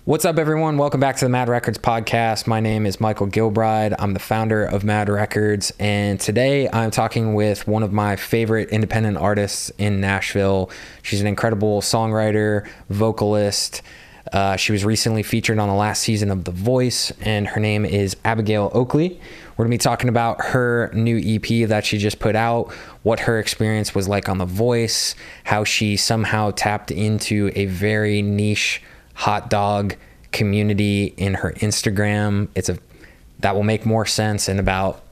What's up, everyone? Welcome back to the Mad Records podcast. My name is Michael Gilbride. I'm the founder of Mad Records, and today I'm talking with one of my favorite independent artists in Nashville. She's an incredible songwriter, vocalist. She was recently featured on the last season of The Voice, and her name is Abigayle Oakley. We're going to be talking about her new EP that she just put out, what her experience was like on The Voice, how she somehow tapped into a very niche hot dog community in her Instagram. That will make more sense in about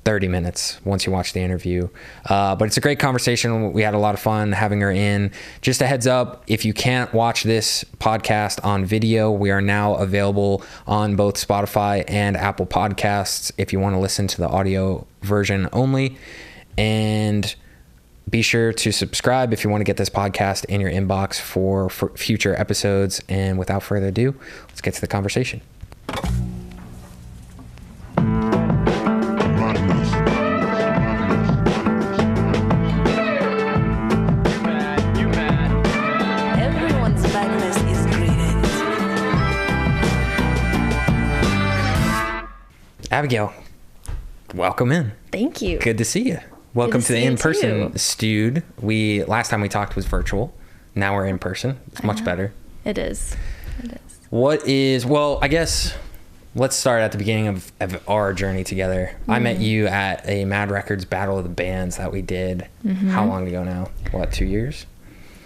30 minutes once you watch the interview. But it's a great conversation. We had a lot of fun having her in. Just a heads up, if you can't watch this podcast on video, we are now available on both Spotify and Apple Podcasts if you want to listen to the audio version only. And be sure to subscribe if you want to get this podcast in your inbox for future episodes. And without further ado, let's get to the conversation. Everyone's madness is greeted. Abigayle, welcome in. Thank you. Good to see you. Welcome to the in-person stewed. Last time we talked was virtual. Now we're in person. It's much better. It is. I guess let's start at the beginning of our journey together. I met you at a Mad Records Battle of the Bands that we did. How long ago now? 2 years?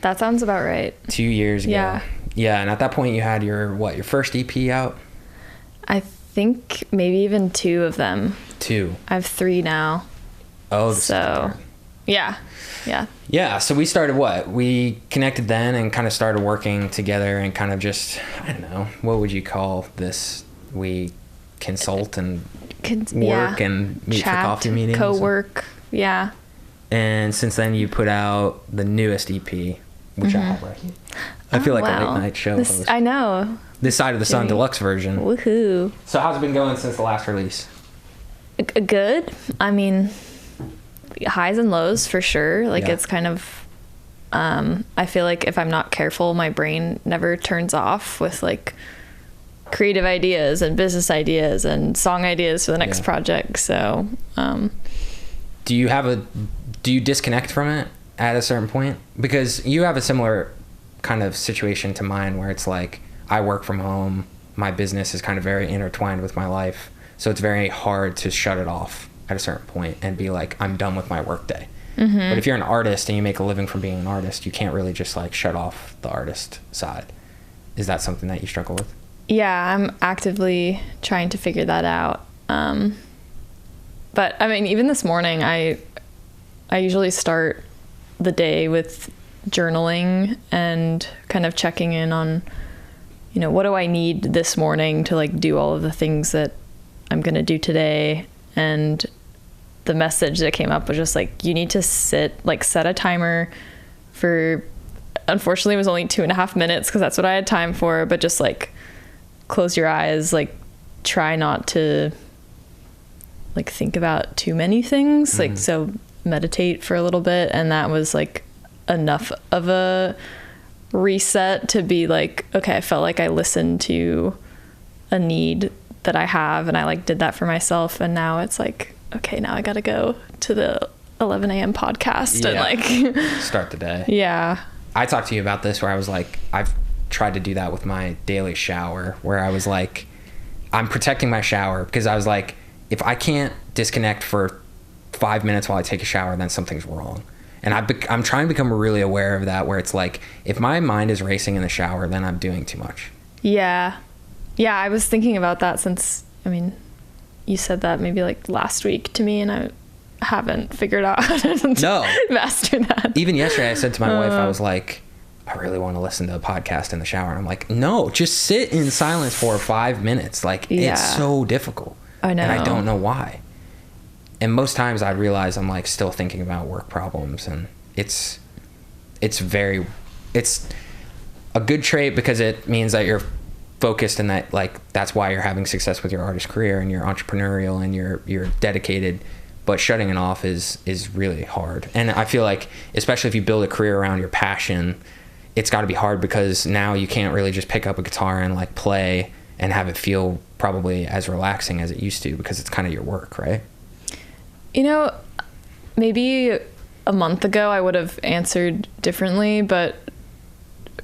That sounds about right. 2 years ago. Yeah. Yeah, and at that point you had your first EP out? I think maybe even 2 of them. 2. I have 3 now. Oh, so yeah. So we started we connected then and kind of started working together and kind of just, I don't know, what would you call this? We consult and work and meet chat, for coffee meetings. Co-work. Yeah. And since then you put out the newest EP, which I feel like a late night show host. I know. This Side of the Sun deluxe version. Woohoo. So how's it been going since the last release? Good. I mean, highs and lows for sure. It's kind of I feel like if I'm not careful, my brain never turns off with creative ideas and business ideas and song ideas for the next project. So do you disconnect from it at a certain point? Because you have a similar kind of situation to mine where it's like I work from home, my business is kind of very intertwined with my life, so it's very hard to shut it off at a certain point and be like, I'm done with my work day. But if you're an artist and you make a living from being an artist, you can't really just shut off the artist side. Is that something that you struggle with? Yeah, I'm actively trying to figure that out. But I mean, even this morning, I usually start the day with journaling and kind of checking in on, what do I need this morning to do all of the things that I'm going to do today. And the message that came up was just you need to set a timer for, unfortunately it was only 2.5 minutes because that's what I had time for, but just close your eyes, try not to think about too many things, so meditate for a little bit. And that was enough of a reset to be okay, I felt like I listened to a need that I have, and I did that for myself. And now it's okay, now I gotta go to the 11 a.m. podcast and start the day. Yeah. I talked to you about this where I was I've tried to do that with my daily shower, where I was I'm protecting my shower because I was if I can't disconnect for 5 minutes while I take a shower, then something's wrong. And I'm trying to become really aware of that, where it's if my mind is racing in the shower, then I'm doing too much. Yeah, I was thinking about that since, you said that maybe last week to me, and I haven't figured out how to master that. Even yesterday I said to my wife, I was I really want to listen to a podcast in the shower. And I'm no, just sit in silence for 5 minutes. It's so difficult. I know. And I don't know why. And most times I realize I'm still thinking about work problems, and it's a good trait because it means that you're focused and that that's why you're having success with your artist career and you're entrepreneurial and you're dedicated. But shutting it off is really hard. And I feel especially if you build a career around your passion, it's got to be hard because now you can't really just pick up a guitar and like play and have it feel probably as relaxing as it used to, because it's kind of your work, right? You know, maybe a month ago I would have answered differently, but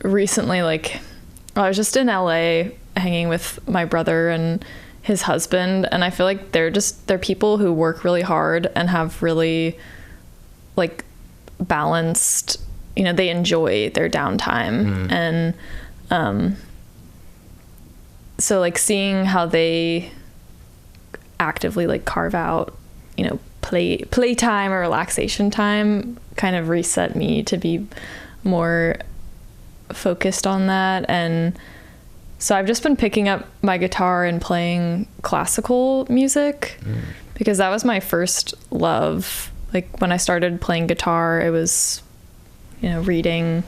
recently, like, I was just in LA hanging with my brother and his husband, and I feel like they're people who work really hard and have really like balanced, you know, they enjoy their downtime. And so like seeing how they actively like carve out, you know, play time or relaxation time kind of reset me to be more focused on that. And so I've just been picking up my guitar and playing classical music because that was my first love. Like when I started playing guitar, it was, you know, reading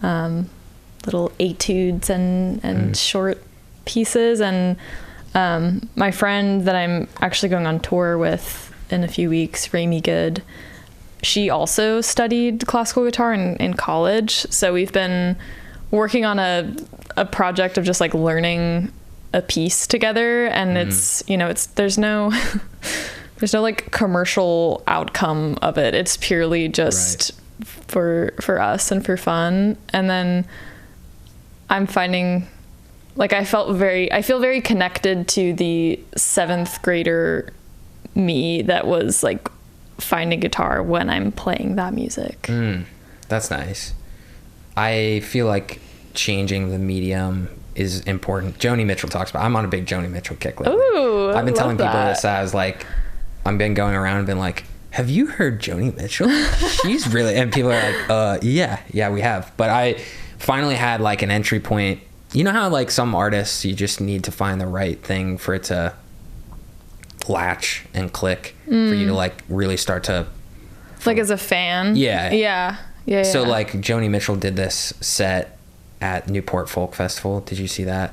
little etudes and short pieces. And my friend that I'm actually going on tour with in a few weeks, Rami Good, she also studied classical guitar in college. So we've been working on a project of just like learning a piece together. And it's, you know, there's no like commercial outcome of it. It's purely just for us and for fun. And then I'm finding like I feel very connected to the 7th grader me that was like finding guitar when I'm playing that music. That's nice. I feel like changing the medium is important. Joni Mitchell talks about, I'm on a big Joni Mitchell kick lately. Ooh, I've been telling people that. this as like, I've been going around and been like, have you heard Joni Mitchell? She's really, and people are like, yeah, we have. But I finally had like an entry point. You know how like some artists, you just need to find the right thing for it to latch and click for you to like really start to like as a fan. Yeah. So like Joni Mitchell did this set at Newport Folk Festival. Did you see that?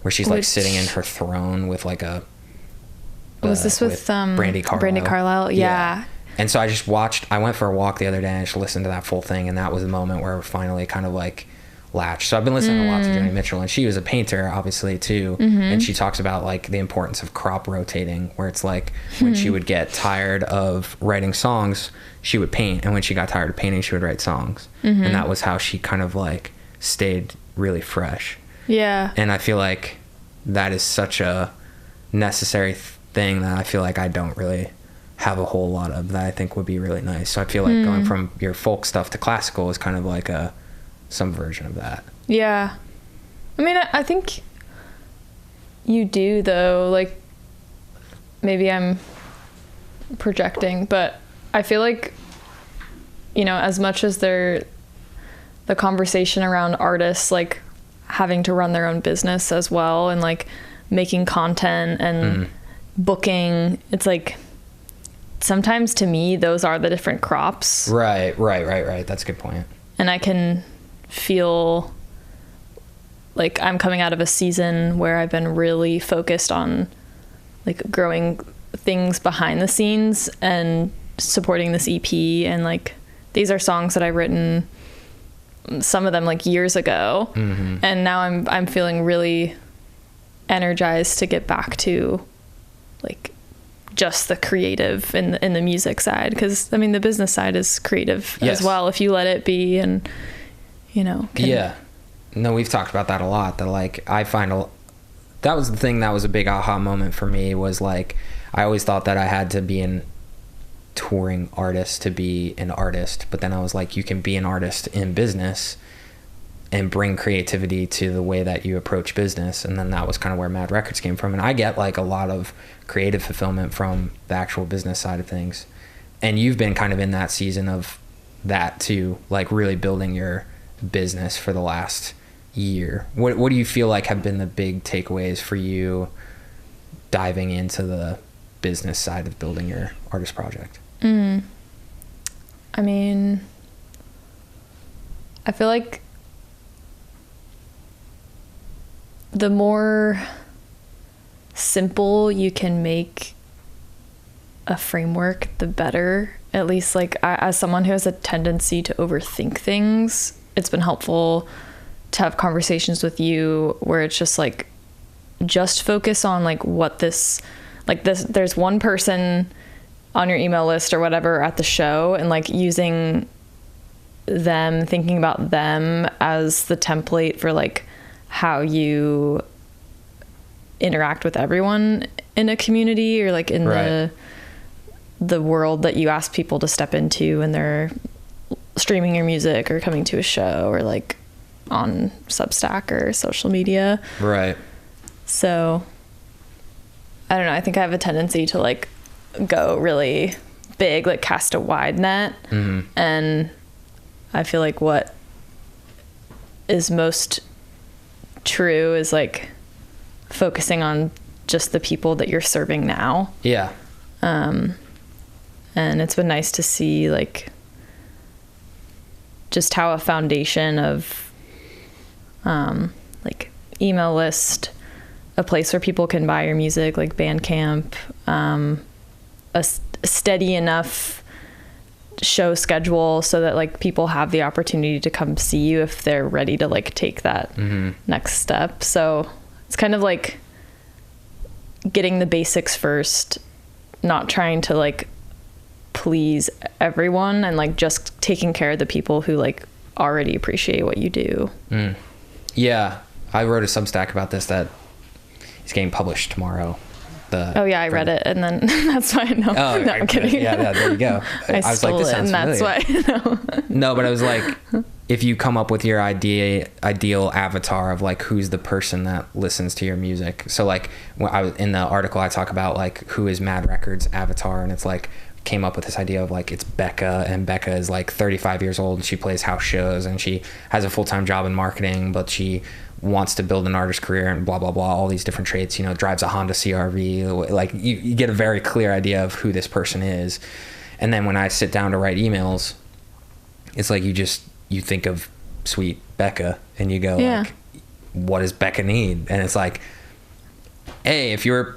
Where she's like sitting in her throne with like a was this with Brandy Carlisle? Yeah. And so I went for a walk the other day and I just listened to that full thing, and that was the moment where it finally kind of like latched. So I've been listening a lot to Joni Mitchell, and she was a painter obviously too. And she talks about like the importance of crop rotating, where it's like when she would get tired of writing songs, she would paint, and when she got tired of painting, she would write songs. And that was how she kind of like stayed really fresh. Yeah. And I feel like that is such a necessary thing that I feel like I don't really have a whole lot of, that I think would be really nice. So I feel like going from your folk stuff to classical is kind of like some version of that. Yeah. I mean, I think you do though, like maybe I'm projecting, but I feel like, you know, as much as the conversation around artists like having to run their own business as well and like making content and booking, it's like sometimes to me those are the different crops. Right. That's a good point. And I can feel like I'm coming out of a season where I've been really focused on like growing things behind the scenes and supporting this EP, and like these are songs that I've written, some of them like years ago, and now I'm feeling really energized to get back to like just the creative in the music side, because I mean the business side is creative as well if you let it be, and you know. No, we've talked about that a lot, that like I find that was the thing that was a big aha moment for me, was like I always thought that I had to be an touring artist to be an artist, but then I was like, you can be an artist in business and bring creativity to the way that you approach business. And then that was kind of where Mad Records came from. And I get like a lot of creative fulfillment from the actual business side of things, and you've been kind of in that season of that too, like really building your business for the last year. What do you feel like have been the big takeaways for you diving into the business side of building your artist project? I mean, I feel like the more simple you can make a framework, the better. At least like as someone who has a tendency to overthink things, it's been helpful to have conversations with you where it's just like, just focus on like what this, there's one person on your email list or whatever at the show, and like using them, thinking about them as the template for like how you interact with everyone in a community, or like in the world that you ask people to step into when they're streaming your music or coming to a show or like on Substack or social media. Right. So I don't know, I think I have a tendency to like go really big, like cast a wide net. Mm-hmm. And I feel like what is most true is like focusing on just the people that you're serving now. Yeah. And it's been nice to see like just how a foundation of like email list, a place where people can buy your music, like Bandcamp, a steady enough show schedule so that like people have the opportunity to come see you if they're ready to like take that next step. So it's kind of like getting the basics first, not trying to like please everyone, and like just taking care of the people who like already appreciate what you do. Yeah, I wrote a Substack about this that is getting published tomorrow. I read it, and then that's why I know. Oh, no, I'm kidding. Yeah, there you go. I was like, this sounds and familiar. that's why I know. No, but I was like, if you come up with your ideal avatar of like who's the person that listens to your music. So like when I was in the article, I talk about like who is Mad Records' avatar, and it's like came up with this idea of like it's Becca, and Becca is like 35 years old, and she plays house shows, and she has a full-time job in marketing, but she wants to build an artist career and blah blah blah, all these different traits, you know, drives a Honda CRV. Like you get a very clear idea of who this person is. And then when I sit down to write emails, it's like you think of sweet Becca, and you go like, what does Becca need? And it's like, hey, if you're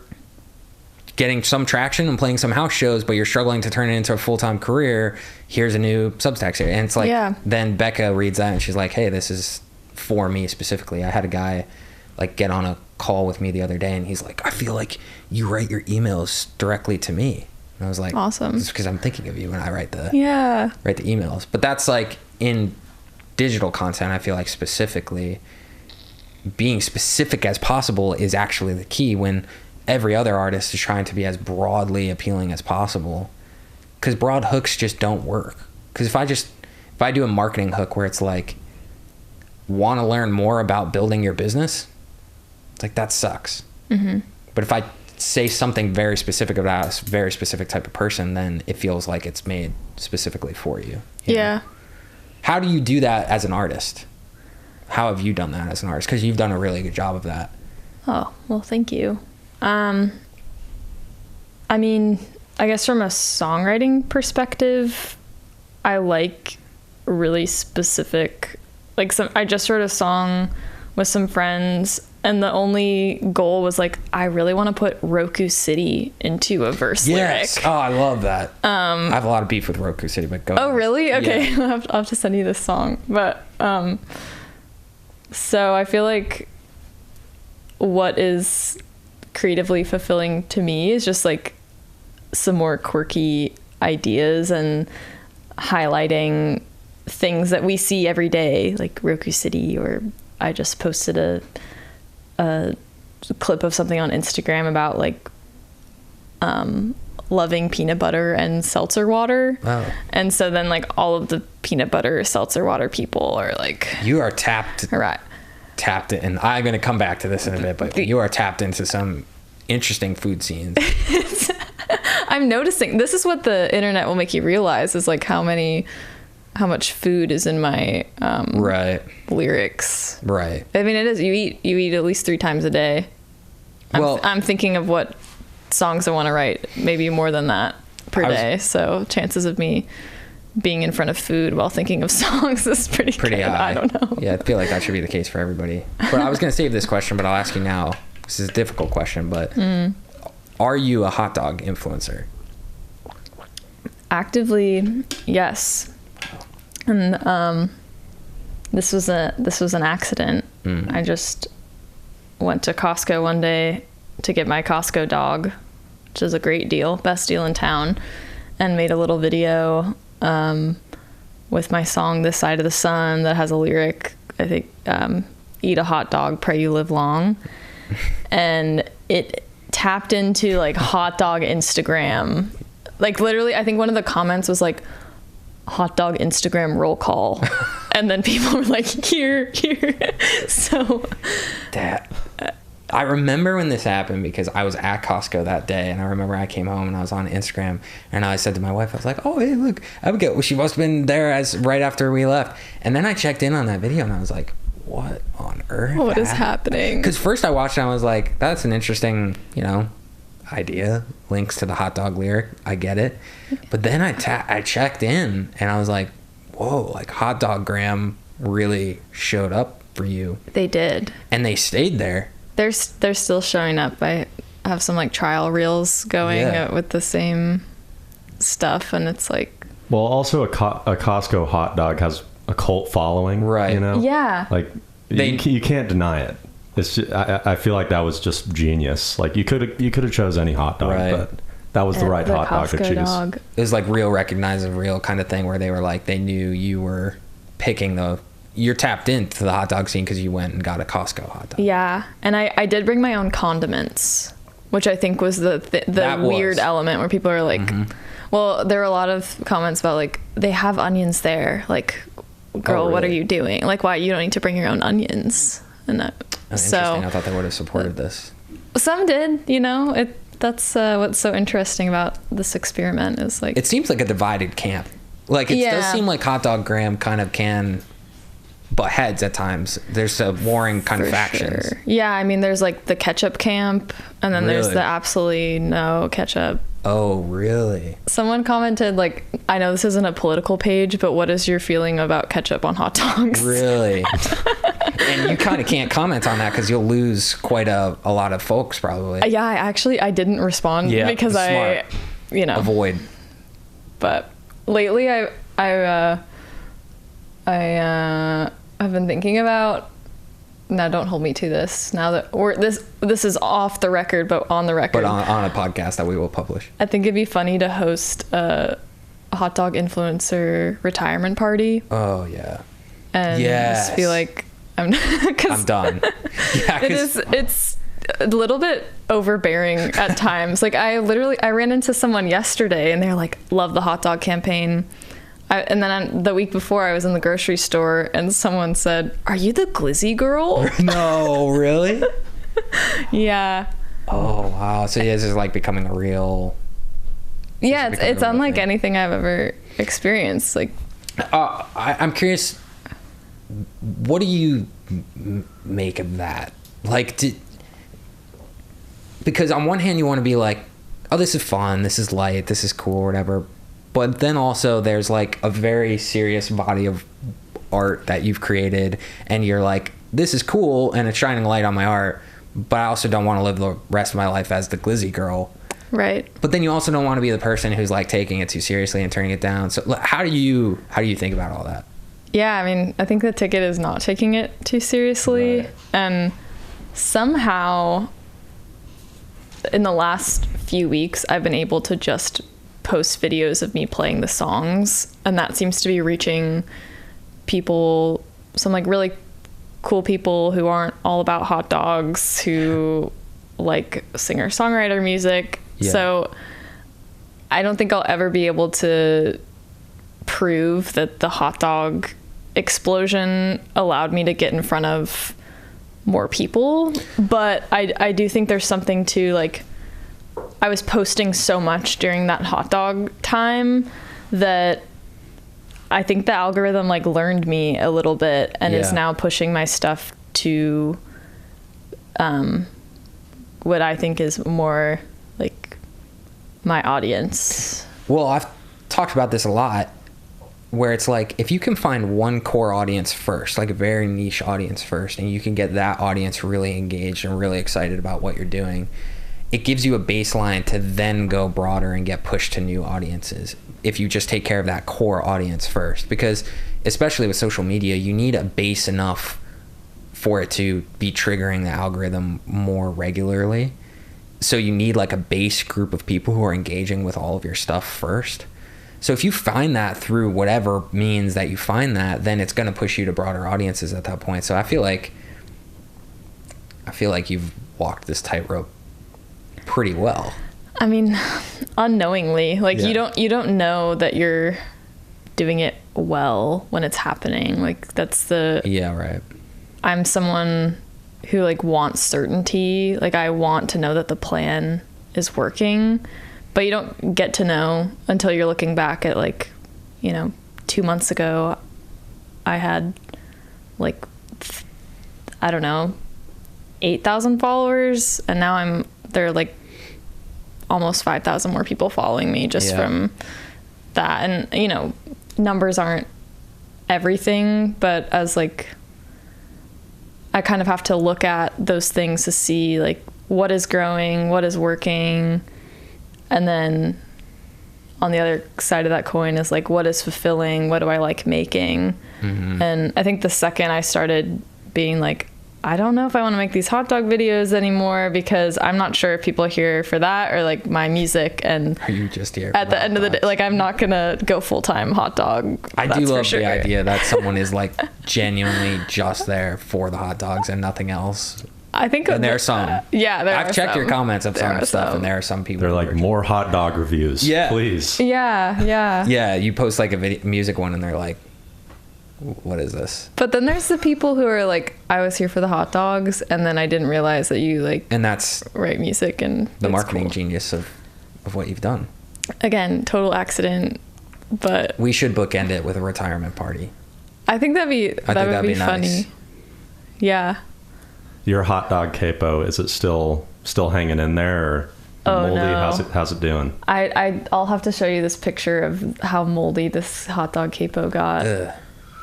getting some traction and playing some house shows, but you're struggling to turn it into a full-time career, here's a new Substack series. And it's like, then Becca reads that and she's like, hey, this is for me specifically. I had a guy like get on a call with me the other day, and he's like, I feel like you write your emails directly to me. And I was like, awesome. It's because I'm thinking of you when I write the emails. But that's like in digital content, I feel like specifically being specific as possible is actually the key, when every other artist is trying to be as broadly appealing as possible, because broad hooks just don't work. Because if I do a marketing hook where it's like, want to learn more about building your business, it's like, that sucks. But if I say something very specific about a very specific type of person, then it feels like it's made specifically for you. You know? How do you do that as an artist? How have you done that as an artist? Because you've done a really good job of that. Oh, well, thank you. I mean, I guess from a songwriting perspective, I like really specific, like I just wrote a song with some friends, and the only goal was like, I really want to put Roku City into a verse lyric. Oh, I love that. I have a lot of beef with Roku City, but go ahead. Really? Okay. Yeah. I'll have to send you this song. But, so I feel like what is creatively fulfilling to me is just like some more quirky ideas and highlighting things that we see every day, like Roku City, or I just posted a clip of something on Instagram about like loving peanut butter and seltzer water. Oh. And so then like all of the peanut butter seltzer water people are like, you are tapped in, and I'm going to come back to this in a bit, but you are tapped into some interesting food scenes. I'm noticing, this is what the internet will make you realize, is like how much food is in my lyrics. Right. I mean, it is, you eat at least 3 times a day. I'm thinking of what songs I want to write, maybe more than that per day. So chances of me being in front of food while thinking of songs is pretty good. High. I don't know. Yeah, I feel like that should be the case for everybody. But I was going to save this question, but I'll ask you now. This is a difficult question, but are you a hot dog influencer? Actively, yes. And this was an accident. I just went to Costco one day to get my Costco dog, which is a great deal, best deal in town, and made a little video with my song This Side of the Sun that has a lyric, I think, eat a hot dog, pray you live long. And it tapped into like hot dog Instagram. Like literally, I think one of the comments was like, hot dog Instagram roll call. And then people were like, here. So that, I remember when this happened because I was at Costco that day, and I remember I came home and I was on Instagram, and I said to my wife, I was like, oh, hey, look, Abigayle. Well, she must have been there right after we left. And then I checked in on that video, and I was like, what on earth? What is happening? Because first I watched it, and I was like, that's an interesting, idea. Links to the hot dog lyric. I get it. But then I checked in, and I was like, whoa, like hot dog gram really showed up for you. They did. And they stayed there. They're still showing up. I have some like trial reels going with the same stuff, and it's like, well, also a Costco hot dog has a cult following, right? Yeah, like you can't deny it. It's just, I feel like that was just genius. Like you could have chose any hot dog, right, but that was the right hot dog to choose. It was like real recognize a real kind of thing where they were like, they knew you were picking you're tapped into the hot dog scene because you went and got a Costco hot dog. Yeah, and I did bring my own condiments, which I think was the weird element where people are like, well, there were a lot of comments about like, they have onions there. Like, girl, what are you doing? Like, why you don't need to bring your own onions? And interesting. I thought they would have supported this. Some did, that's what's so interesting about this experiment is like, it seems like a divided camp. Like it does seem like hot dog gram kind of can butt heads at times. There's a warring kind of factions. Sure. Yeah, I mean, there's like the ketchup camp, and then there's the absolutely no ketchup. Oh, really? Someone commented, like, I know this isn't a political page, but what is your feeling about ketchup on hot dogs? Really? And you kind of can't comment on that because you'll lose quite a lot of folks probably. Yeah, I didn't respond because smart. Avoid. But lately I've been thinking about, now don't hold me to this, now that this is off the record, but on the record. But on a podcast that we will publish. I think it'd be funny to host a hot dog influencer retirement party. Oh, yeah. And just be like, I'm done. Yeah, it's a little bit overbearing at times. Like I ran into someone yesterday and they're like, love the hot dog campaign. And then the week before I was in the grocery store and someone said, are you the glizzy girl? No, really? Yeah. Oh, wow. So this is like becoming a real... Yeah, it's unlike anything I've ever experienced. Like, I'm curious, what do you make of that? Like, because on one hand you want to be like, oh, this is fun, this is light, this is cool, or whatever. But then also there's like a very serious body of art that you've created, and you're like, this is cool and it's shining light on my art, but I also don't want to live the rest of my life as the glizzy girl. Right. But then you also don't want to be the person who's like taking it too seriously and turning it down. So how do you think about all that? Yeah, I mean, I think the ticket is not taking it too seriously. Right. And somehow in the last few weeks, I've been able to just post videos of me playing the songs, and that seems to be reaching people, some like really cool people who aren't all about hot dogs, who like singer-songwriter music. Yeah. So I don't think I'll ever be able to prove that the hot dog explosion allowed me to get in front of more people, but I do think there's something to, like, I was posting so much during that hot dog time that I think the algorithm like learned me a little bit and is now pushing my stuff to what I think is more like my audience. Well, I've talked about this a lot, where it's like, if you can find one core audience first, like a very niche audience first, and you can get that audience really engaged and really excited about what you're doing, it gives you a baseline to then go broader and get pushed to new audiences if you just take care of that core audience first. Because especially with social media, you need a base enough for it to be triggering the algorithm more regularly. So you need like a base group of people who are engaging with all of your stuff first. So if you find that through whatever means that you find that, then it's going to push you to broader audiences at that point. So I feel like you've walked this tightrope pretty well. I mean, unknowingly, like, Yeah. you don't know that you're doing it well when it's happening. Like, Yeah, right. I'm someone who like wants certainty. Like, I want to know that the plan is working, but you don't get to know until you're looking back at, like, 2 months ago, I had like, I don't know, 8,000 followers, and now there are like almost 5,000 more people following me just from that. And numbers aren't everything, but as like, I kind of have to look at those things to see like what is growing, what is working, and then on the other side of that coin is like, what is fulfilling, what do I like making. And I think the second I started being like, I don't know if I want to make these hot dog videos anymore, because I'm not sure if people are here for that or like my music. And Are you just here at the end of the day, like, I'm not gonna go full-time hot dog. I do that's for love sure. the idea that someone is like genuinely just there for the hot dogs and nothing else. I think, And there are some. I've checked your comments of some stuff, and there are some people. They're like, more hot dog reviews. Yeah. Please. Yeah. You post like a music one, and they're like, what is this? But then there's the people who are like, I was here for the hot dogs, and then I didn't realize that you like And that's write music, and the it's marketing cool. genius of what you've done. Again, total accident, but We should bookend it with a retirement party. I think that'd be that'd be be funny. nice. Yeah. Your hot dog capo, is it still hanging in there, or Oh, moldy? no. How's it doing? I'll have to show you this picture of how moldy this hot dog capo got. Ugh.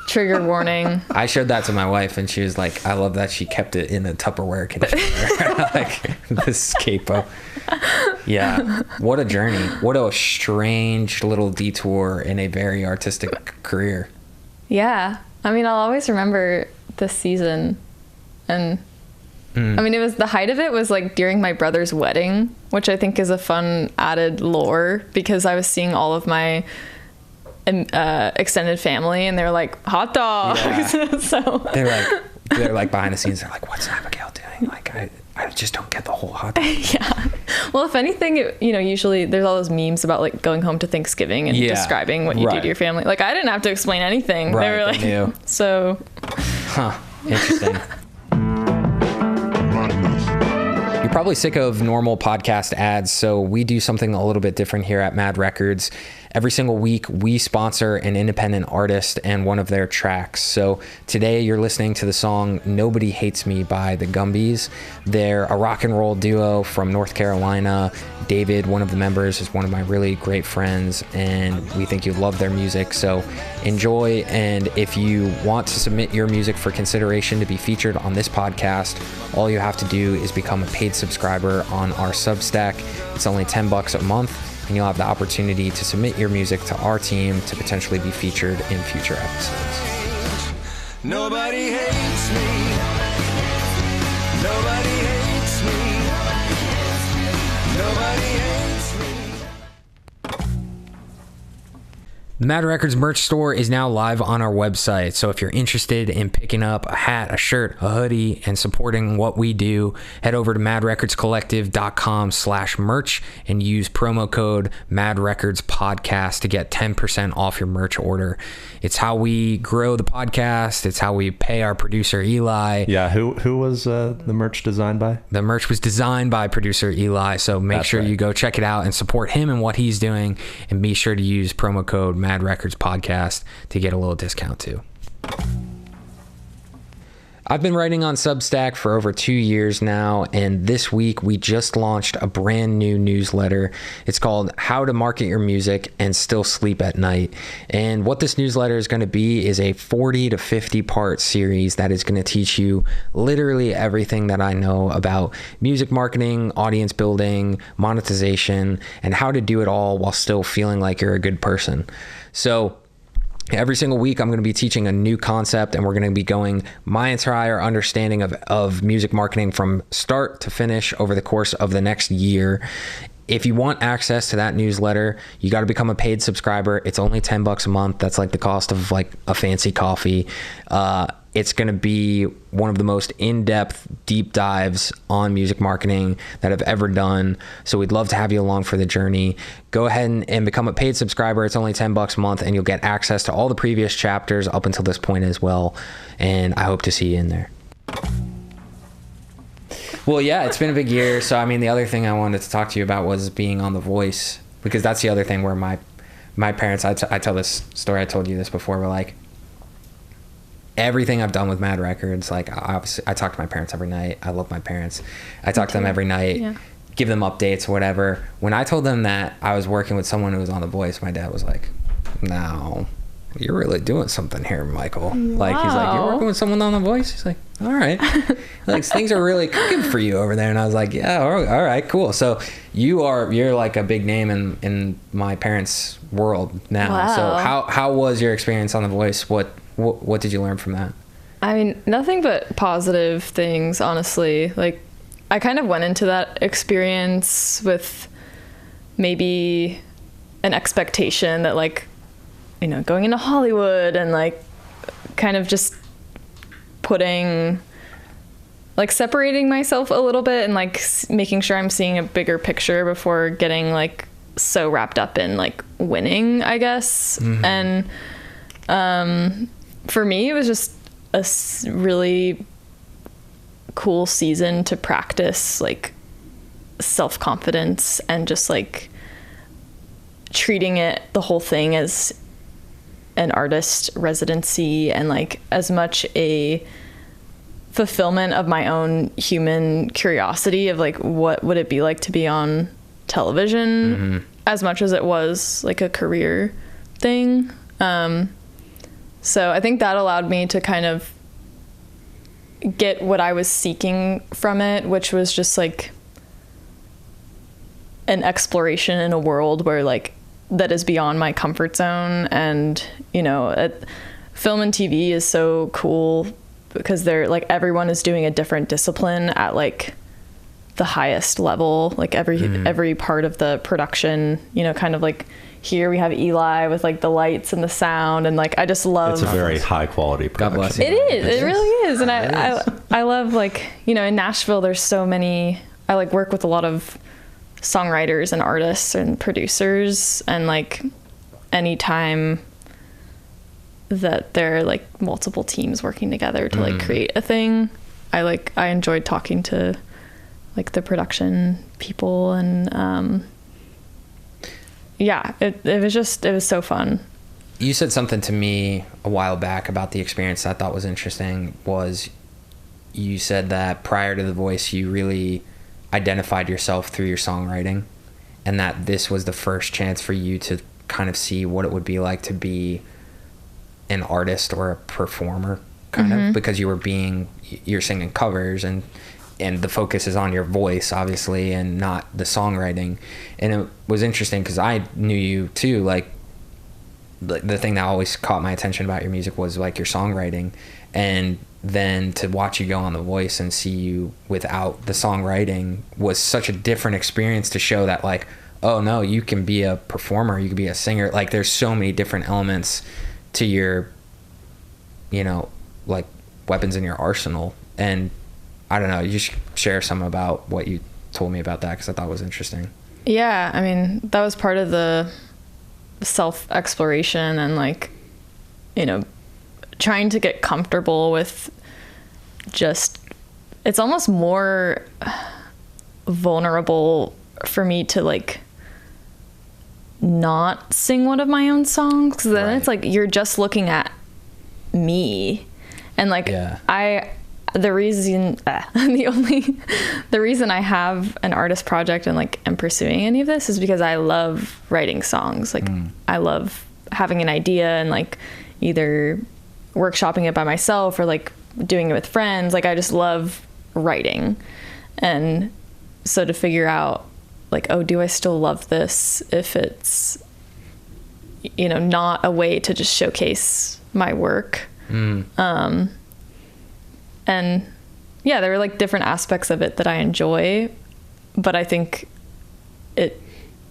Trigger warning. I showed that to my wife, and she was like, I love that she kept it in a Tupperware container. Like, this capo. Yeah. What a journey. What a strange little detour in a very artistic career. Yeah. I mean, I'll always remember this season. And I mean, it was the height of it was like during my brother's wedding, which I think is a fun added lore, because I was seeing all of my extended family, and they're like, hot dogs. Yeah. So They're like behind the scenes. They're like, what's Abigayle doing? Like, I just don't get the whole hot dog. yeah. Well, if anything, usually there's all those memes about like going home to Thanksgiving and describing what you do right. to your family. Like, I didn't have to explain anything. Right, They were like, they knew. So Huh. Interesting. You're probably sick of normal podcast ads, so we do something a little bit different here at Mad Records. Every single week, we sponsor an independent artist and one of their tracks. So today, you're listening to the song Nobody Hates Me by the Gumbies. They're a rock and roll duo from North Carolina. David, one of the members, is one of my really great friends, and we think you'd love their music. So enjoy, and if you want to submit your music for consideration to be featured on this podcast, all you have to do is become a paid subscriber on our Substack. It's only $10 a month, and you'll have the opportunity to submit your music to our team to potentially be featured in future episodes. Nobody hates me. Nobody hates me. Nobody hates me. The Mad Records merch store is now live on our website, so if you're interested in picking up a hat, a shirt, a hoodie, and supporting what we do, head over to madrecordscollective.com/merch and use promo code MadRecordsPodcast to get 10% off your merch order. It's how we grow the podcast. It's how we pay our producer, Eli. Yeah, who was the merch designed by? The merch was designed by producer Eli, so make That's sure right. you go check it out and support him and what he's doing, and be sure to use promo code Mad Records Podcast to get a little discount too. I've been writing on Substack for over 2 years now, and this week we just launched a brand new newsletter. It's called How to Market Your Music and Still Sleep at Night. And what this newsletter is going to be is a 40 to 50 part series that is going to teach you literally everything that I know about music marketing, audience building, monetization, and how to do it all while still feeling like you're a good person. So every single week, I'm going to be teaching a new concept, and we're going to be going my entire understanding of music marketing from start to finish over the course of the next year. If you want access to that newsletter, you got to become a paid subscriber. It's only $10 a month. That's like the cost of like a fancy coffee. It's going to be one of the most in-depth deep dives on music marketing that I've ever done. So we'd love to have you along for the journey. Go ahead and become a paid subscriber. It's only $10 a month, and you'll get access to all the previous chapters up until this point as well. And I hope to see you in there. Well, yeah, it's been a big year. So, I mean, the other thing I wanted to talk to you about was being on The Voice, because that's the other thing where my parents, I tell this story, I told you this before, but like, everything I've done with Mad Records, like obviously I talk to my parents every night. I love my parents. I talk to them every night, give them updates or whatever. When I told them that I was working with someone who was on The Voice, my dad was like, no, you're really doing something here, Michael. Wow. Like, he's like, you're working with someone on The Voice? He's like, all right. Like, things are really cooking for you over there. And I was like, yeah, all right, cool. So you're like a big name in my parents' world now. Wow. So how was your experience on The Voice? What did you learn from that? I mean, nothing but positive things, honestly. Like, I kind of went into that experience with maybe an expectation that, like, you know, going into Hollywood and, like, kind of just putting, like, separating myself a little bit and, like, making sure I'm seeing a bigger picture before getting, like, so wrapped up in, like, winning, I guess. Mm-hmm. And, for me, it was just a really cool season to practice, like, self-confidence and just, like, treating the whole thing as an artist residency and, like, as much a fulfillment of my own human curiosity of, like, what would it be like to be on television, as much as it was, like, a career thing. So I think that allowed me to kind of get what I was seeking from it, which was just, like, an exploration in a world where, like, that is beyond my comfort zone. And, you know, film and TV is so cool because they're, like, everyone is doing a different discipline at, like, the highest level, like every part of the production, you know, kind of like here we have Eli with, like, the lights and the sound, and, like, I just love, it's a very high quality production. God bless you. It is. It really is. And I love, like, you know, in Nashville there's so many, I, like, work with a lot of songwriters and artists and producers, and, like, anytime that there are, like, multiple teams working together to like create a thing, I enjoyed talking to, like, the production people, and it was so fun. You said something to me a while back about the experience that I thought was interesting. Was you said that prior to The Voice you really identified yourself through your songwriting, and that this was the first chance for you to kind of see what it would be like to be an artist or a performer, kind of, because you're singing covers, and the focus is on your voice, obviously, and not the songwriting. And it was interesting because I knew you too. Like, the thing that always caught my attention about your music was, like, your songwriting, and then to watch you go on The Voice and see you without the songwriting was such a different experience, to show that, like, oh no, you can be a performer, you can be a singer. Like, there's so many different elements to your, you know, like, weapons in your arsenal. And I don't know, you should share some about what you told me about that, because I thought it was interesting. Yeah, I mean, that was part of the self-exploration and, like, you know, trying to get comfortable with just, it's almost more vulnerable for me to, like, not sing one of my own songs, because then it's like you're just looking at me, and, like, the reason I have an artist project and like am pursuing any of this is because I love writing songs. Like I love having an idea and like either workshopping it by myself or like doing it with friends. Like I just love writing. And so to figure out like, oh, do I still love this if it's, you know, not a way to just showcase my work? And yeah, there were like different aspects of it that I enjoy, but I think it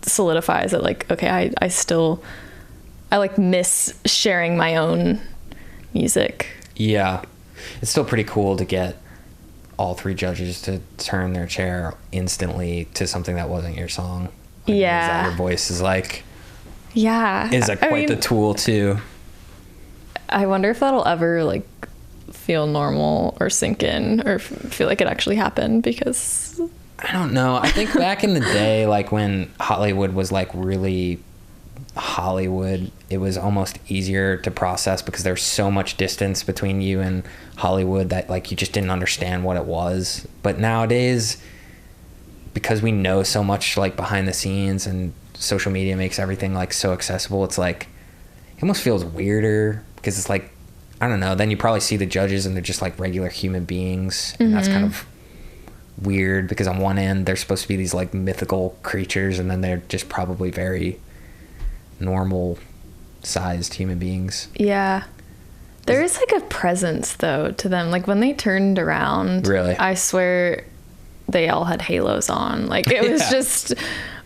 solidifies that like, okay, I like miss sharing my own music. Yeah. It's still pretty cool to get all three judges to turn their chair instantly to something that wasn't your song. Like, yeah. Your voice is like, yeah. Is like quite the tool too. I wonder if that'll ever like feel normal or sink in or feel like it actually happened, because I don't know. I think back in the day, like when Hollywood was like really Hollywood, it was almost easier to process because there's so much distance between you and Hollywood that like you just didn't understand what it was. But nowadays, because we know so much like behind the scenes and social media makes everything like so accessible, it's like it almost feels weirder because it's like, I don't know, then you probably see the judges and they're just like regular human beings, and that's kind of weird because on one end they're supposed to be these like mythical creatures and then they're just probably very normal sized human beings. Yeah. There is like a presence though to them. Like when they turned around, really, I swear they all had halos on. Like it was just,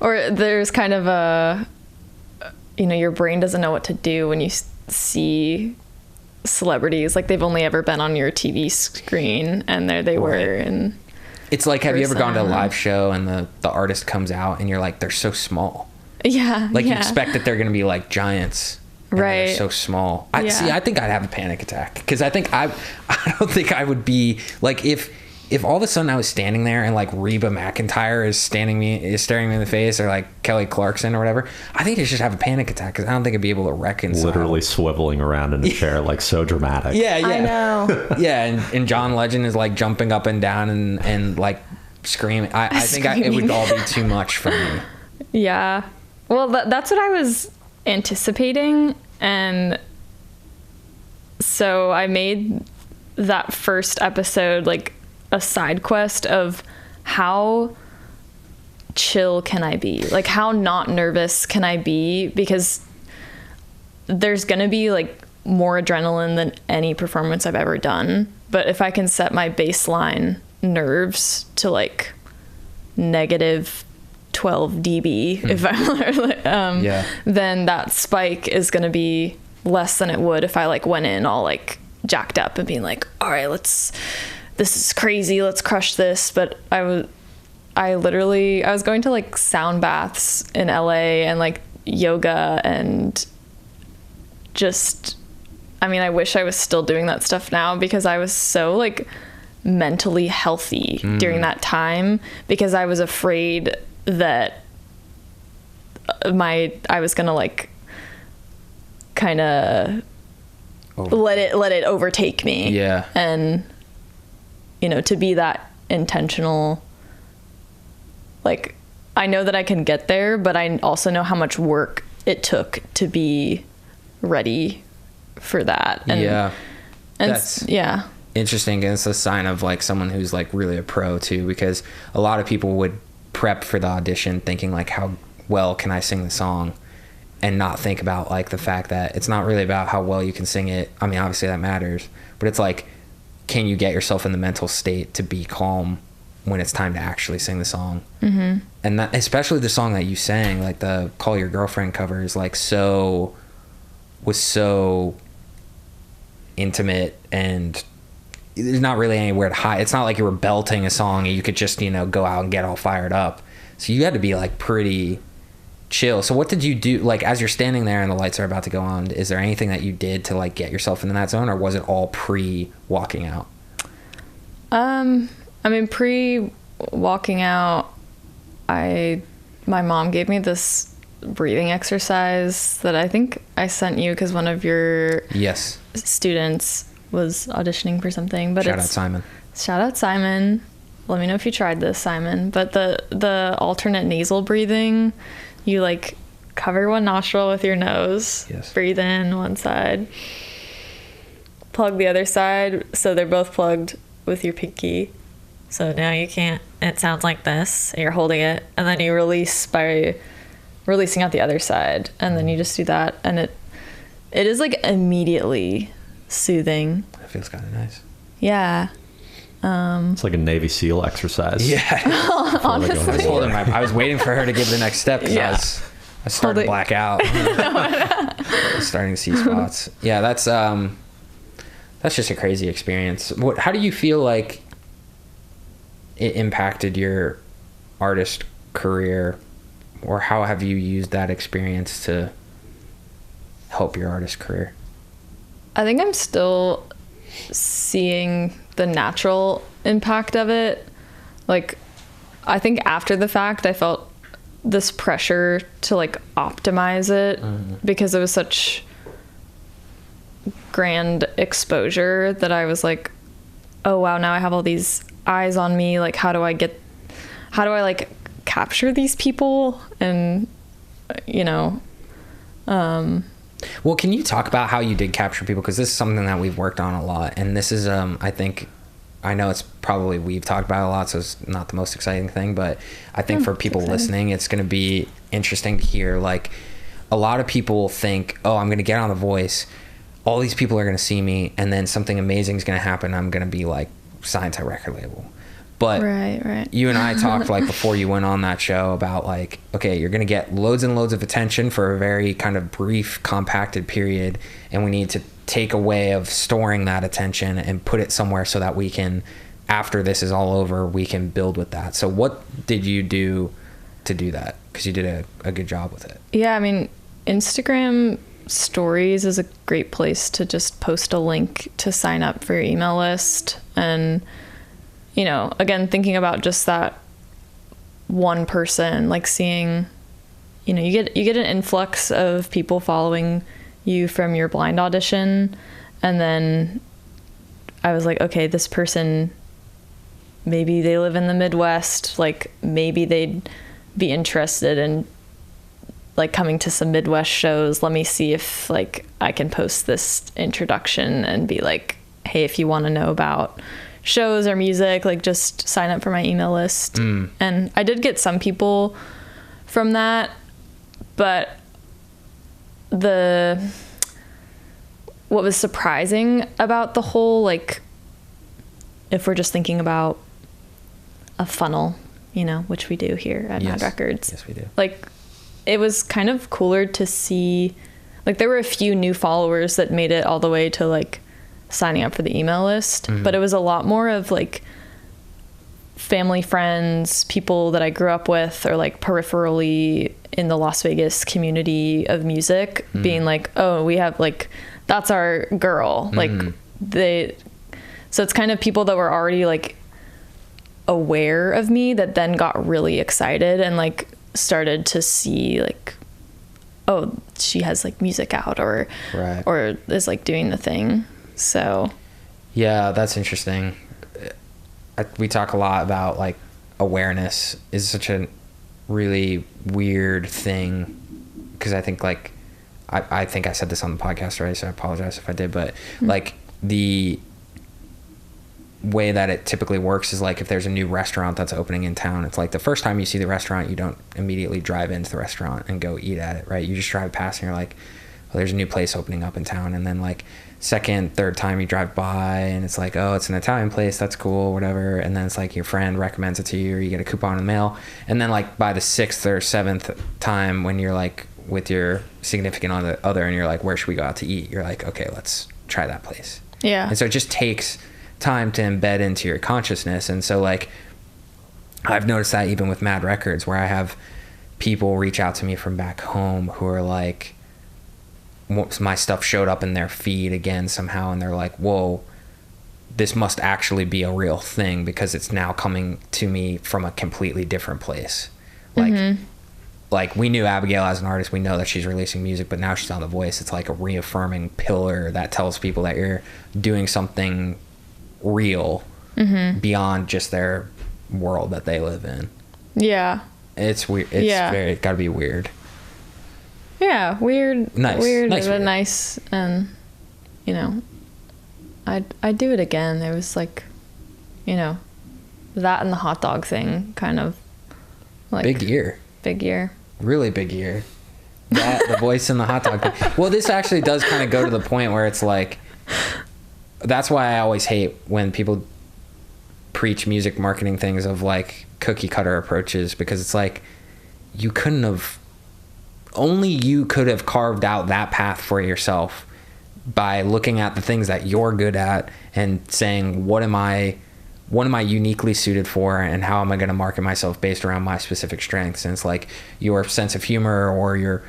or there's kind of a, you know, your brain doesn't know what to do when you see celebrities. Like they've only ever been on your TV screen and there they were. And it's like, have you ever gone to a live show and the artist comes out and you're like, they're so small. Yeah. Like you expect that they're going to be like giants. Right. They're so small. I think I'd have a panic attack because I don't think I would be like, if all of a sudden I was standing there and like Reba McEntire is staring me in the face, or like Kelly Clarkson or whatever, I think I should have a panic attack because I don't think I'd be able to reconcile. Literally swiveling around in a chair, like so dramatic. Yeah. I know. Yeah, and John Legend is like jumping up and down and like screaming. I think it would all be too much for me. Yeah. Well, that's what I was anticipating, and so I made that first episode like a side quest of how chill can I be? Like how not nervous can I be? Because there's gonna be like more adrenaline than any performance I've ever done. But if I can set my baseline nerves to like negative 12 dB, if I'm then that spike is going to be less than it would if I like went in all like jacked up and being like, all right, this is crazy, let's crush this. But I was going to like sound baths in LA and like yoga, and just, I mean, I wish I was still doing that stuff now because I was so like mentally healthy during that time, because I was afraid that I was gonna like kind of let it overtake me. Yeah. And you know, to be that intentional, like I know that I can get there, but I also know how much work it took to be ready for that. And, that's interesting, and it's a sign of like someone who's like really a pro too, because a lot of people would prep for the audition thinking like, how well can I sing the song, and not think about like the fact that it's not really about how well you can sing it. I mean, obviously that matters, but it's like, can you get yourself in the mental state to be calm when it's time to actually sing the song? And that, especially the song that you sang, like the Call Your Girlfriend cover, is like was so intimate, and there's not really anywhere to hide. It's not like you were belting a song and you could just, you know, go out and get all fired up. So you had to be like pretty chill. So what did you do, like as you're standing there and the lights are about to go on? Is there anything that you did to like get yourself into that zone, or was it all pre walking out? I mean, pre walking out, my mom gave me this breathing exercise that I think I sent you because one of your students was auditioning for something. But Shout out Simon. Shout out Simon. Let me know if you tried this, Simon. But the alternate nasal breathing, you like cover one nostril with your nose, Yes. breathe in one side, plug the other side, so they're both plugged with your pinky. So now you can't, it sounds like this, and you're holding it, and then you release by releasing out the other side, and then you just do that, and it is like immediately soothing. It feels kind of nice. Yeah. It's like a Navy SEAL exercise. Yeah. Honestly. I was waiting for her to give the next step because Yeah. I was starting to black out. I was starting to see spots. Yeah, that's just a crazy experience. How do you feel like it impacted your artist career, or how have you used that experience to help your artist career? I think I'm still seeing the natural impact of it. Like, I think after the fact, I felt this pressure to like optimize it because it was such grand exposure that I was like, oh wow, now I have all these eyes on me. Like, how do I like capture these people? And Well, can you talk about how you did capture people? Because this is something that we've worked on a lot, and this is I know it's probably we've talked about it a lot, so it's not the most exciting thing, but I think for people listening, it's going to be interesting to hear. Like, a lot of people think, oh, I'm going to get on The Voice, all these people are going to see me, and then something amazing is going to happen. I'm going to be like signed to a record label. But right. You and I talked like before you went on that show about like, okay, you're going to get loads and loads of attention for a very kind of brief, compacted period, and we need to take a way of storing that attention and put it somewhere so that we can, after this is all over, we can build with that. So what did you do to do that? Because you did a good job with it. Yeah, I mean, Instagram stories is a great place to just post a link to sign up for your email list. And again, thinking about just that one person, like seeing, you get an influx of people following you from your blind audition. And then I was like, okay, this person, maybe they live in the Midwest, like maybe they'd be interested in like coming to some Midwest shows. Let me see if like I can post this introduction and be like, hey, if you want to know about shows or music, like just sign up for my email list. And I did get some people from that, but what was surprising about the whole, like, if we're just thinking about a funnel, which we do here at Mad Records. Yes, we do. Like, it was kind of cooler to see, like, there were a few new followers that made it all the way to like signing up for the email list, but it was a lot more of like family, friends, people that I grew up with, or like peripherally in the Las Vegas community of music, being like, oh, we have like, that's our girl. Like so it's kind of people that were already like aware of me that then got really excited and like started to see like, oh, she has like music out or is like doing the thing. So yeah, that's interesting. We talk a lot about like awareness is such a really weird thing, because I think like I think I said this on the podcast already, so I apologize if I did, but like the way that it typically works is like if there's a new restaurant that's opening in town, it's like the first time you see the restaurant, you don't immediately drive into the restaurant and go eat at it, right? You just drive past and you're like, well, there's a new place opening up in town. And then like second, third time you drive by and it's like, oh, it's an Italian place, that's cool, whatever. And then it's like your friend recommends it to you, or you get a coupon in the mail. And then like by the sixth or seventh time when you're like with your significant other and you're like, where should we go out to eat? You're like, okay, let's try that place. yeah. And so it just takes time to embed into your consciousness. And so like I've noticed that even with Mad Records, where I have people reach out to me from back home who are like, my stuff showed up in their feed again somehow, and they're like, whoa, this must actually be a real thing, because it's now coming to me from a completely different place. Like like we knew Abigayle as an artist, we know that she's releasing music, but now she's on The Voice. It's like a reaffirming pillar that tells people that you're doing something real beyond just their world that they live in. Yeah. It's weird. It's gotta be weird. Yeah, weird. Nice. Weird, Nice but weird. nice. And, you know, I'd do it again. It was like, you know, that and the hot dog thing kind of like Big year. Big year. Really big year. That, the voice and the hot dog thing. Well, this actually does kind of go to the point where it's like, that's why I always hate when people preach music marketing things of like cookie cutter approaches, because it's like, only you could have carved out that path for yourself by looking at the things that you're good at and saying, what am I uniquely suited for, and how am I going to market myself based around my specific strengths? And it's like your sense of humor or your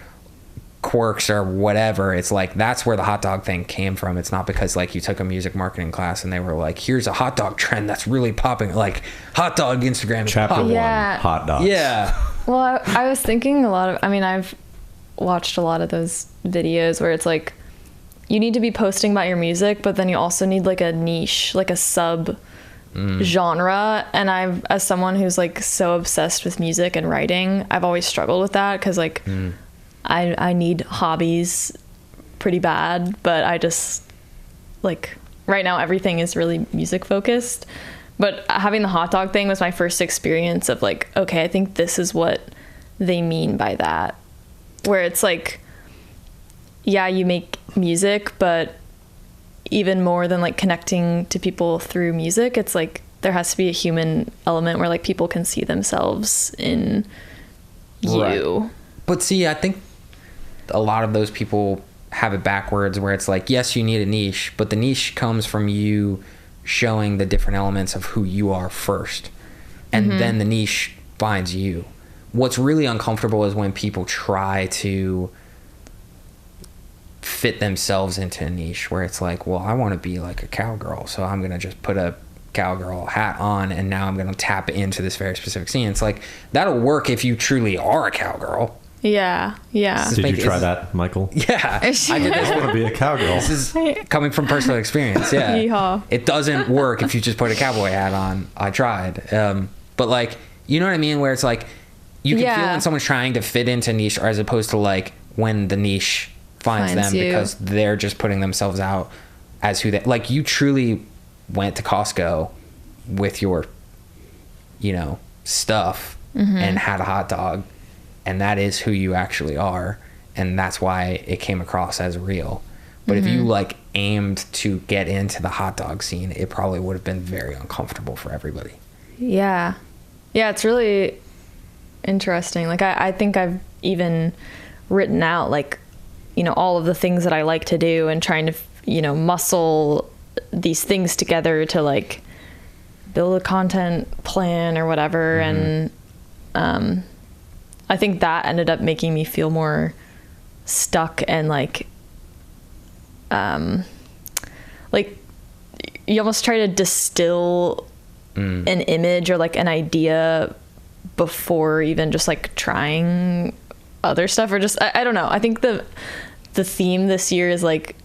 quirks or whatever. It's like, that's where the hot dog thing came from. It's not because like you took a music marketing class and they were like, here's a hot dog trend that's really popping, like hot dog Instagram is Chapter popping. 1, Yeah. hot dogs. Yeah. Well, I was thinking I've watched a lot of those videos where it's like, you need to be posting about your music, but then you also need like a niche, like a sub genre. And as someone who's like so obsessed with music and writing, I've always struggled with that, because like I need hobbies pretty bad, but I just like right now everything is really music focused. But having the hot dog thing was my first experience of like, okay, I think this is what they mean by that, where it's like, yeah, you make music, but even more than like connecting to people through music, it's like there has to be a human element where like people can see themselves in you. Right. But see, I think a lot of those people have it backwards, where it's like, yes, you need a niche, but the niche comes from you showing the different elements of who you are first, and then the niche finds you. What's really uncomfortable is when people try to fit themselves into a niche, where it's like, well, I want to be like a cowgirl, so I'm going to just put a cowgirl hat on, and now I'm going to tap into this very specific scene. It's like, that'll work if you truly are a cowgirl. Yeah. Did you try that, Michael? Yeah. I did I this. want to be a cowgirl. This is coming from personal experience. Yeah. Yeehaw. It doesn't work if you just put a cowboy hat on. I tried. But like, you know what I mean? Where it's like, you can feel when someone's trying to fit into niche, or as opposed to like when the niche finds them you. because they're just putting themselves out as who they, like, you truly went to Costco with your, you know, stuff and had a hot dog, and that is who you actually are, and that's why it came across as real. But if you like aimed to get into the hot dog scene, it probably would have been very uncomfortable for everybody. Yeah, it's really interesting. Like I think I've even written out like, you know, all of the things that I like to do, and trying to, you know, muscle these things together to like build a content plan or whatever. And I think that ended up making me feel more stuck, and like you almost try to distill an image or like an idea before even just like trying other stuff, or just I don't know. I think the theme this year is like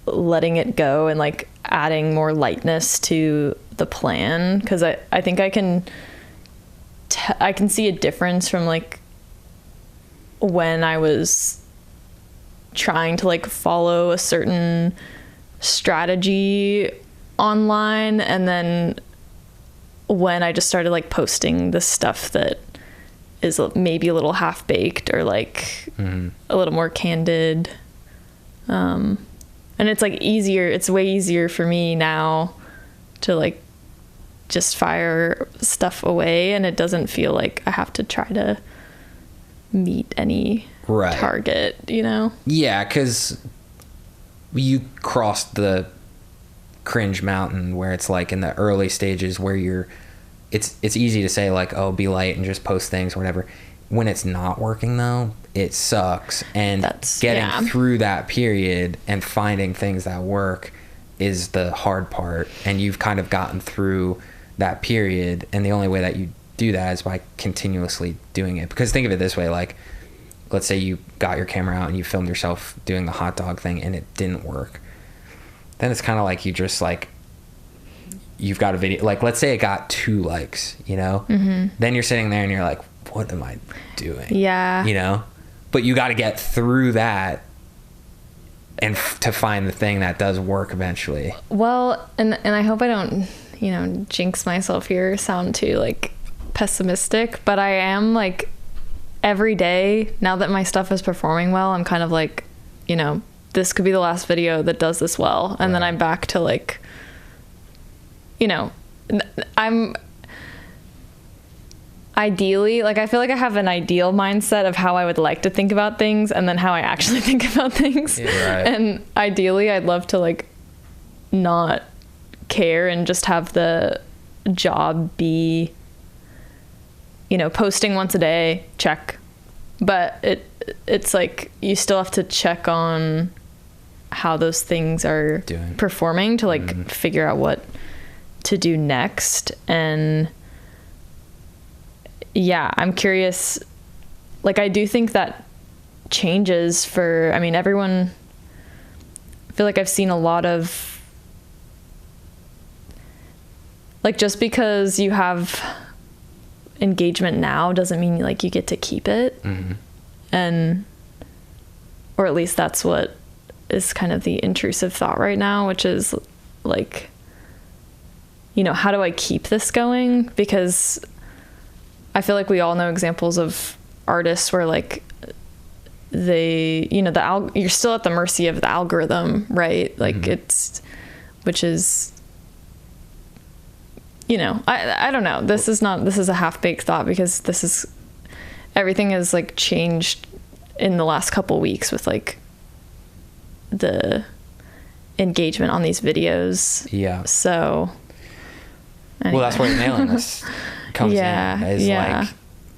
letting it go and like adding more lightness to the plan, because I think I can see a difference from like when I was trying to like follow a certain strategy online, and then when I just started like posting the stuff that is maybe a little half baked, or like a little more candid. And it's like easier, it's way easier for me now to like just fire stuff away, and it doesn't feel like I have to try to meet any target, you know? Yeah, because you crossed the cringe mountain where it's like in the early stages where it's easy to say like, oh, be light and just post things or whatever. When it's not working though, it sucks. And getting through that period and finding things that work is the hard part. And you've kind of gotten through that period, and the only way that you do that is by continuously doing it. Because think of it this way, like, let's say you got your camera out and you filmed yourself doing the hot dog thing and it didn't work. Then it's kind of like you just like, you've got a video, like let's say it got 2 likes, you know, then you're sitting there and you're like, what am I doing? Yeah. You know, but you got to get through that and to find the thing that does work eventually. Well, and I hope I don't, you know, jinx myself here, sound too like pessimistic, but I am like every day now that my stuff is performing well, I'm kind of like, you know, this could be the last video that does this well. And then I'm back to like, you know, I'm ideally, like I feel like I have an ideal mindset of how I would like to think about things and then how I actually think about things. Yeah, right. And ideally I'd love to like not care and just have the job be, you know, posting once a day, check. But it's like you still have to check on how those things are performing to like figure out what to do next. And yeah, I'm curious, like I do think that changes for, I mean, everyone, I feel like I've seen a lot of, like just because you have engagement now doesn't mean like you get to keep it. And or at least that's what is kind of the intrusive thought right now, which is like, you know, how do I keep this going? Because I feel like we all know examples of artists where like they, you know, you're still at the mercy of the algorithm, right? Like it's, which is, you know, I don't know. This is a half-baked thought because everything has like changed in the last couple weeks with like the engagement on these videos. Yeah. So. Anyway. Well, that's where the mailing list comes in. Is like,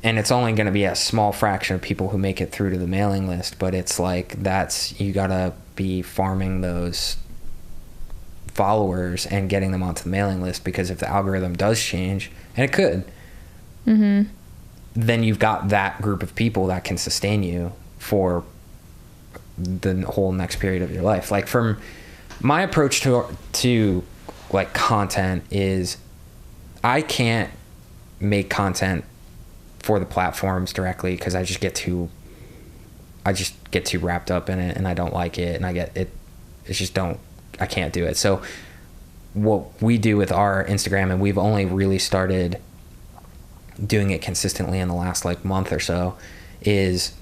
and it's only going to be a small fraction of people who make it through to the mailing list, but it's like you gotta be farming those followers and getting them onto the mailing list, because if the algorithm does change, and it could, then you've got that group of people that can sustain you for the whole next period of your life. Like from my approach to like content is I can't make content for the platforms directly because I just get too wrapped up in it and I don't like it, and I can't do it. So what we do with our Instagram, and we've only really started doing it consistently in the last like month or so, is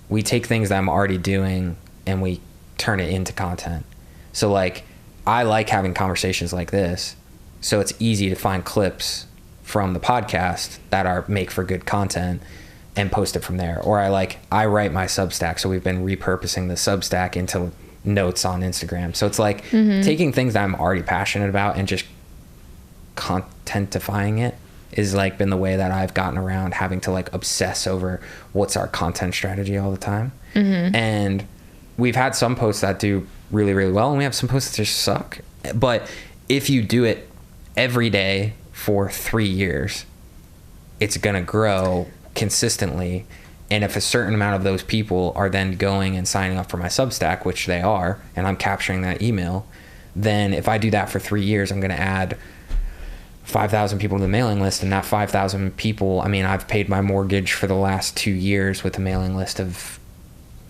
we take things that I'm already doing and we turn it into content. So like I like having conversations like this, so it's easy to find clips from the podcast that make for good content and post it from there. Or I write my Substack, so we've been repurposing the Substack into notes on Instagram. So it's like taking things that I'm already passionate about and just contentifying it is like been the way that I've gotten around having to like obsess over what's our content strategy all the time. And we've had some posts that do really, really well, and we have some posts that just suck. But if you do it every day for 3 years, it's gonna grow consistently. And if a certain amount of those people are then going and signing up for my Substack, which they are, and I'm capturing that email, then if I do that for 3 years, I'm going to add 5,000 people to the mailing list. And that 5,000 people, I mean, I've paid my mortgage for the last 2 years with a mailing list of,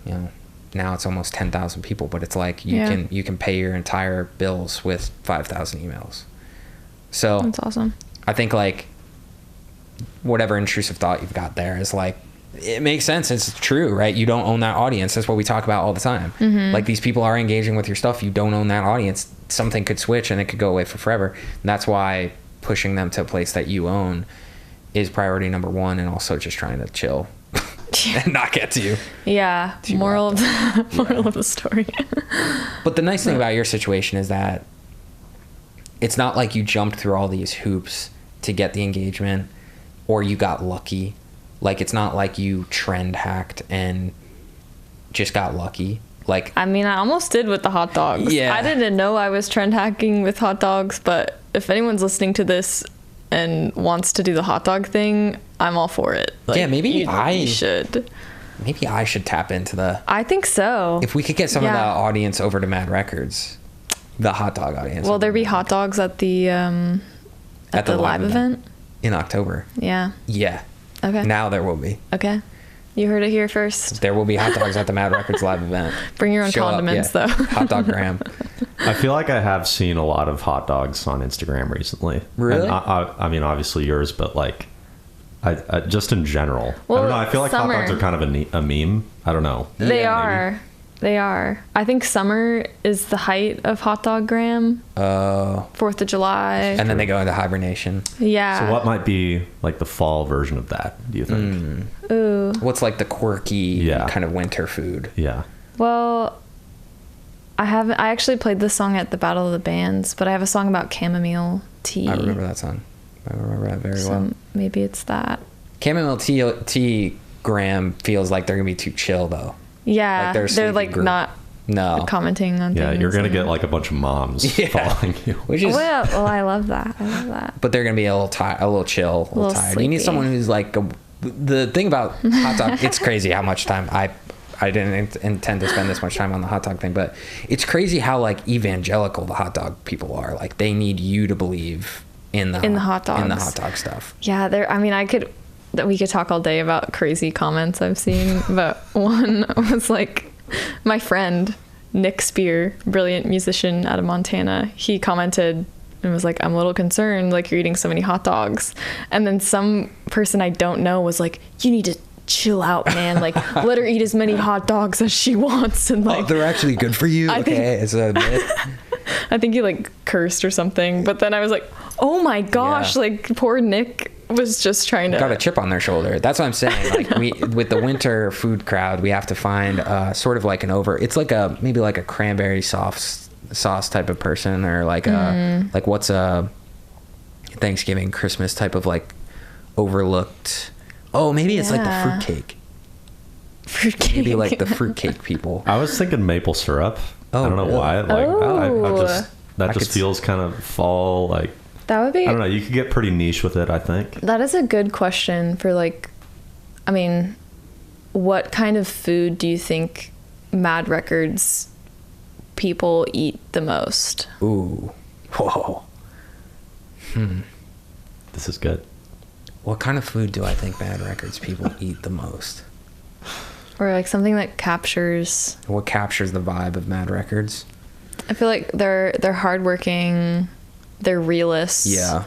you know, now it's almost 10,000 people, but it's like you can pay your entire bills with 5,000 emails. So that's awesome. I think like whatever intrusive thought you've got there is like, it makes sense. It's true, right? You don't own that audience. That's what we talk about all the time. Like these people are engaging with your stuff. You don't own that audience. Something could switch and it could go away for forever. And that's why pushing them to a place that you own is priority number one, and also just trying to chill and not get to you. Yeah. Moral of the story. But the nice thing about your situation is that it's not like you jumped through all these hoops to get the engagement, or you got lucky. Like, it's not like you trend hacked and just got lucky. Like, I mean, I almost did with the hot dogs. Yeah. I didn't know I was trend hacking with hot dogs, but if anyone's listening to this and wants to do the hot dog thing, I'm all for it. Like, yeah, maybe you should. Maybe I should tap into the... I think so. If we could get some of the audience over to Mad Records, the hot dog audience. Will there be hot dogs at the At the live event? in October. Yeah. Yeah. Okay. Now there will be. Okay. You heard it here first. There will be hot dogs at the Mad Records live event. Bring your own Show up, condiments, yeah. though. Hot dog gram. I feel like I have seen a lot of hot dogs on Instagram recently. Really? And I mean, obviously yours, but like, I just in general. Well, I don't know. I feel like summer. hot dogs are kind of a meme. I don't know. They Yeah, are. They are. I think summer is the height of hot dog gram. 4th of July. And then they go into hibernation. Yeah. So what might be like the fall version of that, do you think? Ooh. What's like the quirky kind of winter food? Yeah. Well, I actually played this song at the Battle of the Bands, but I have a song about chamomile tea. I remember that song. I remember that very well. Maybe it's that. Chamomile tea gram feels like they're going to be too chill, though. Yeah. Like they're like group. not commenting on Yeah, things. you're going to and- get like a bunch of moms following you. Which is, Well, I love that. I love that. but they're going to be a little chill, a little tired. You need sleepy. someone who's like, the thing about hot dog, it's crazy how much time I didn't intend to spend this much time on the hot dog thing, but it's crazy how like evangelical the hot dog people are. Like they need you to believe in the hot dogs. in the hot dog stuff. Yeah, we could talk all day about crazy comments I've seen, but one was like my friend Nick Spear, brilliant musician out of Montana. He commented and was like, "I'm a little concerned, like you're eating so many hot dogs." And then some person I don't know was like, "You need to chill out, man. Like let her eat as many hot dogs as she wants." And like, They're actually good for you. It's a myth. I think he like cursed or something. But then I was like, "Oh my gosh!" Yeah. Like poor Nick was just trying to Got a chip on their shoulder. That's what I'm saying. Like with the winter food crowd, we have to find sort of like it's like maybe like a cranberry sauce type of person, or like like what's a Thanksgiving, Christmas type of like overlooked. Oh, maybe it's like the fruitcake. fruitcake. Maybe like the fruitcake people. I was thinking maple syrup. Oh, I don't know really? why. Like, that just could feels kind of fall. Like That would be. I don't know. You could get pretty niche with it, I think. That is a good question for like, I mean, what kind of food do you think Mad Records people eat the most? Ooh, whoa. This is good. What kind of food do I think Mad Records people eat the most? Or like something that captures. What captures the vibe of Mad Records? I feel like they're hardworking. They're realists. Yeah.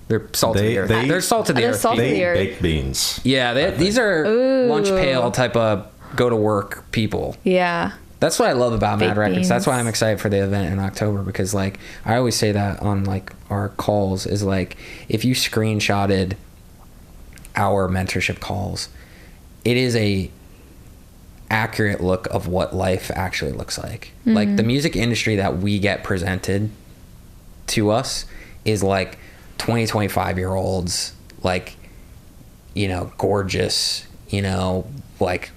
They're salt of the earth. They're salt of the They're earth. salt of people. the They earth. bake beans. Yeah, these are Ooh. lunch pail type of go to work people. Yeah. That's what I love about Mad Baked Records. That's why beans. I'm excited for the event in October, because like I always say that on like our calls is like if you screenshotted our mentorship calls, it is a accurate look of what life actually looks like. Like the music industry that we get presented to us is like 20, 25-year-olds, like, you know, gorgeous, you know, like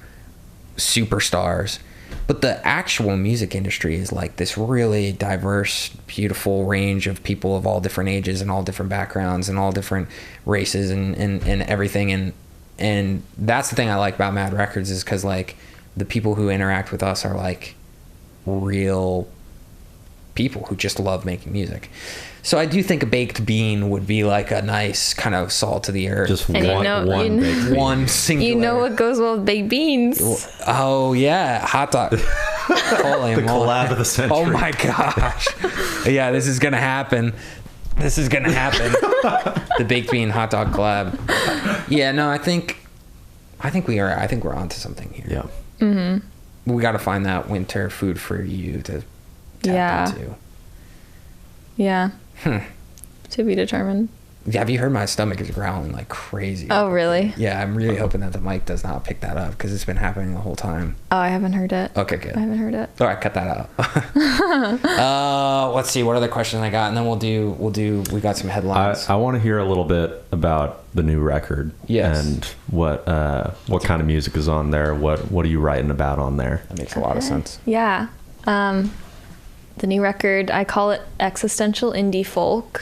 superstars. But the actual music industry is like this really diverse, beautiful range of people of all different ages and all different backgrounds and all different races and everything. And that's the thing I like about Mad Records, is because like the people who interact with us are like real people who just love making music. So I do think a baked bean would be like a nice kind of salt to the earth. Just And one baked bean. one singular. You know what goes well with baked beans? Oh yeah, hot dog. Holy The moly. collab of the century. Oh my gosh. Yeah, this is gonna happen. The baked bean hot dog collab. Yeah, no, I think we're onto something here. Yeah. Mm-hmm. We got to find that winter food for you to tap into. Yeah. To be determined. Have you heard my stomach is growling like crazy? Oh, really? Yeah, I'm really hoping that the mic does not pick that up, because it's been happening the whole time. Oh, I haven't heard it. Okay, good. I haven't heard it. All right, cut that out. Let's see what other questions I got, and then we got some headlines. I want to hear a little bit about the new record. Yes. And what kind of music is on there? What are you writing about on there? That makes a lot of sense. Yeah. The new record, I call it existential indie folk.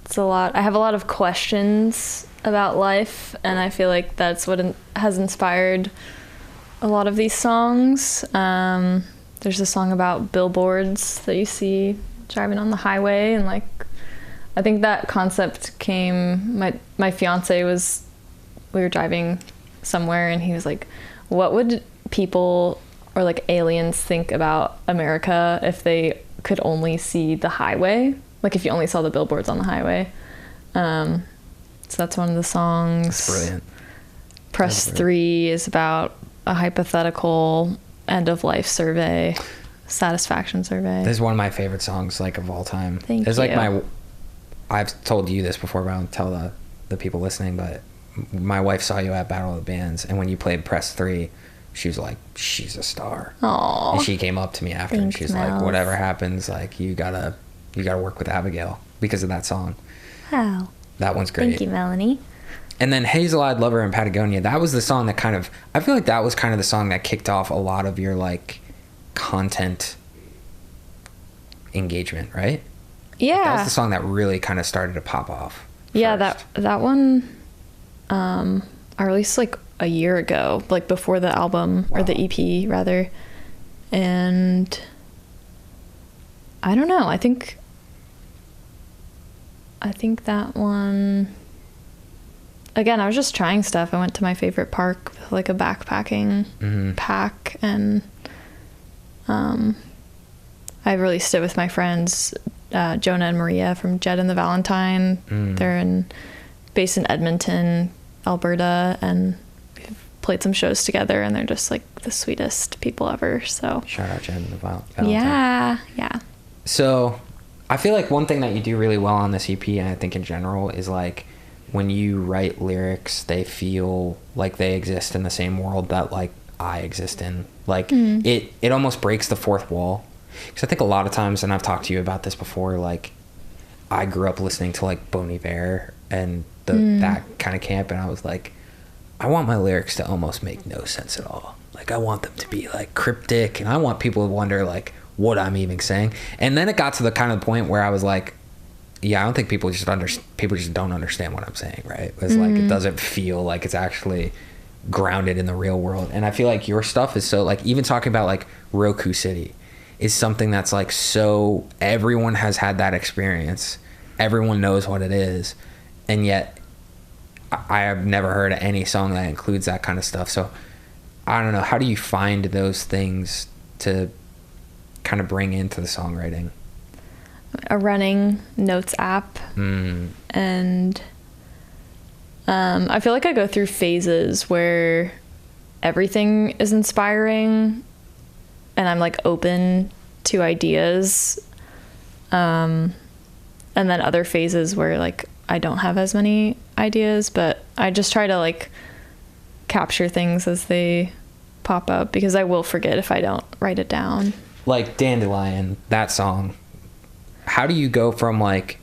It's a lot. I have a lot of questions about life, and I feel like that's what has inspired a lot of these songs. There's a song about billboards that you see driving on the highway, and like I think that concept came, my fiance we were driving somewhere and he was like, what would people or like aliens think about America if they could only see the highway? Like if you only saw the billboards on the highway. So that's one of the songs. That's brilliant. Press 3 is about a hypothetical end of life survey, satisfaction survey. This is one of my favorite songs, like, of all time. Thank it's you. like I've told you this before, but I don't tell the people listening, but my wife saw you at Battle of the Bands, and when you played Press 3, she was like, she's a star. Aww. And she came up to me after and she's like, whatever happens, like, you gotta work with Abigayle because of that song. Wow. That one's great. Thank you, Melanie. And then Hazel-Eyed Lover in Patagonia, that was the song that kind of, I feel like that was kind of the song that kicked off a lot of your, like, content engagement, right? Yeah. That was the song that really kind of started to pop off. Yeah, first. that one I released like a year ago, like before the album or the EP rather. And I don't know, I think that one, again, I was just trying stuff. I went to my favorite park with like a backpacking pack, and I released it with my friends Jonah and Maria from Jed and the Valentine. They're based in Edmonton, Alberta, and we've played some shows together, and they're just like the sweetest people ever. So shout out Jed and the Valentine. Yeah. So I feel like one thing that you do really well on this EP, and I think in general, is like when you write lyrics, they feel like they exist in the same world that like I exist in. Like it almost breaks the fourth wall. Because I think a lot of times, and I've talked to you about this before, like I grew up listening to like Bon Iver and that kind of camp, and I was like, I want my lyrics to almost make no sense at all. Like I want them to be like cryptic, and I want people to wonder like what I'm even saying. And then it got to the kind of point where I was like, yeah, I don't think people just don't understand what I'm saying, right? It's like it doesn't feel like it's actually grounded in the real world. And I feel like your stuff is so, like, even talking about like Roku City is something that's like, so everyone has had that experience, everyone knows what it is, and yet I have never heard any song that includes that kind of stuff. So I don't know, how do you find those things to kind of bring into the songwriting? A running notes app. And I feel like I go through phases where everything is inspiring and I'm like open to ideas, and then other phases where like I don't have as many ideas, but I just try to like capture things as they pop up, because I will forget if I don't write it down. Like Dandelion, that song, how do you go from like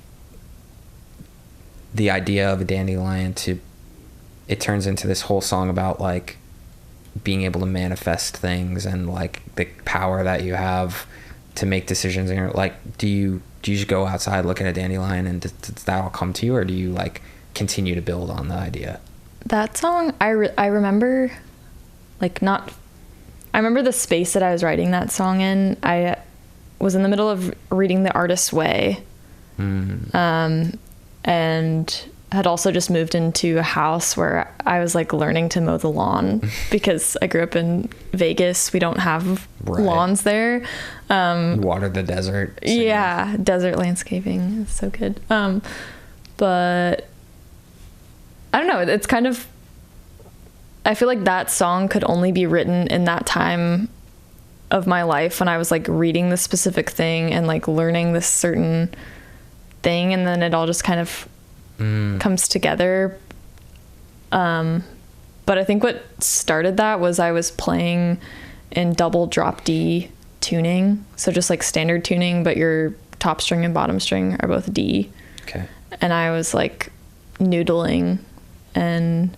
the idea of a dandelion to it turns into this whole song about like being able to manifest things and like the power that you have to make decisions? And you're like, do you just go outside, look at a dandelion, and does that all come to you, or do you like continue to build on the idea? That song, I remember like not, I remember the space that I was writing that song in. I was in the middle of reading The Artist's Way, and had also just moved into a house where I was like learning to mow the lawn because I grew up in Vegas. We don't have lawns there. You water the desert. Yeah, desert landscaping is so good. But I don't know, it's kind of, I feel like that song could only be written in that time of my life when I was like reading this specific thing and like learning this certain thing, and then it all just kind of comes together. But I think what started that was I was playing in double drop D tuning, so just like standard tuning, but your top string and bottom string are both D. Okay. And I was like noodling and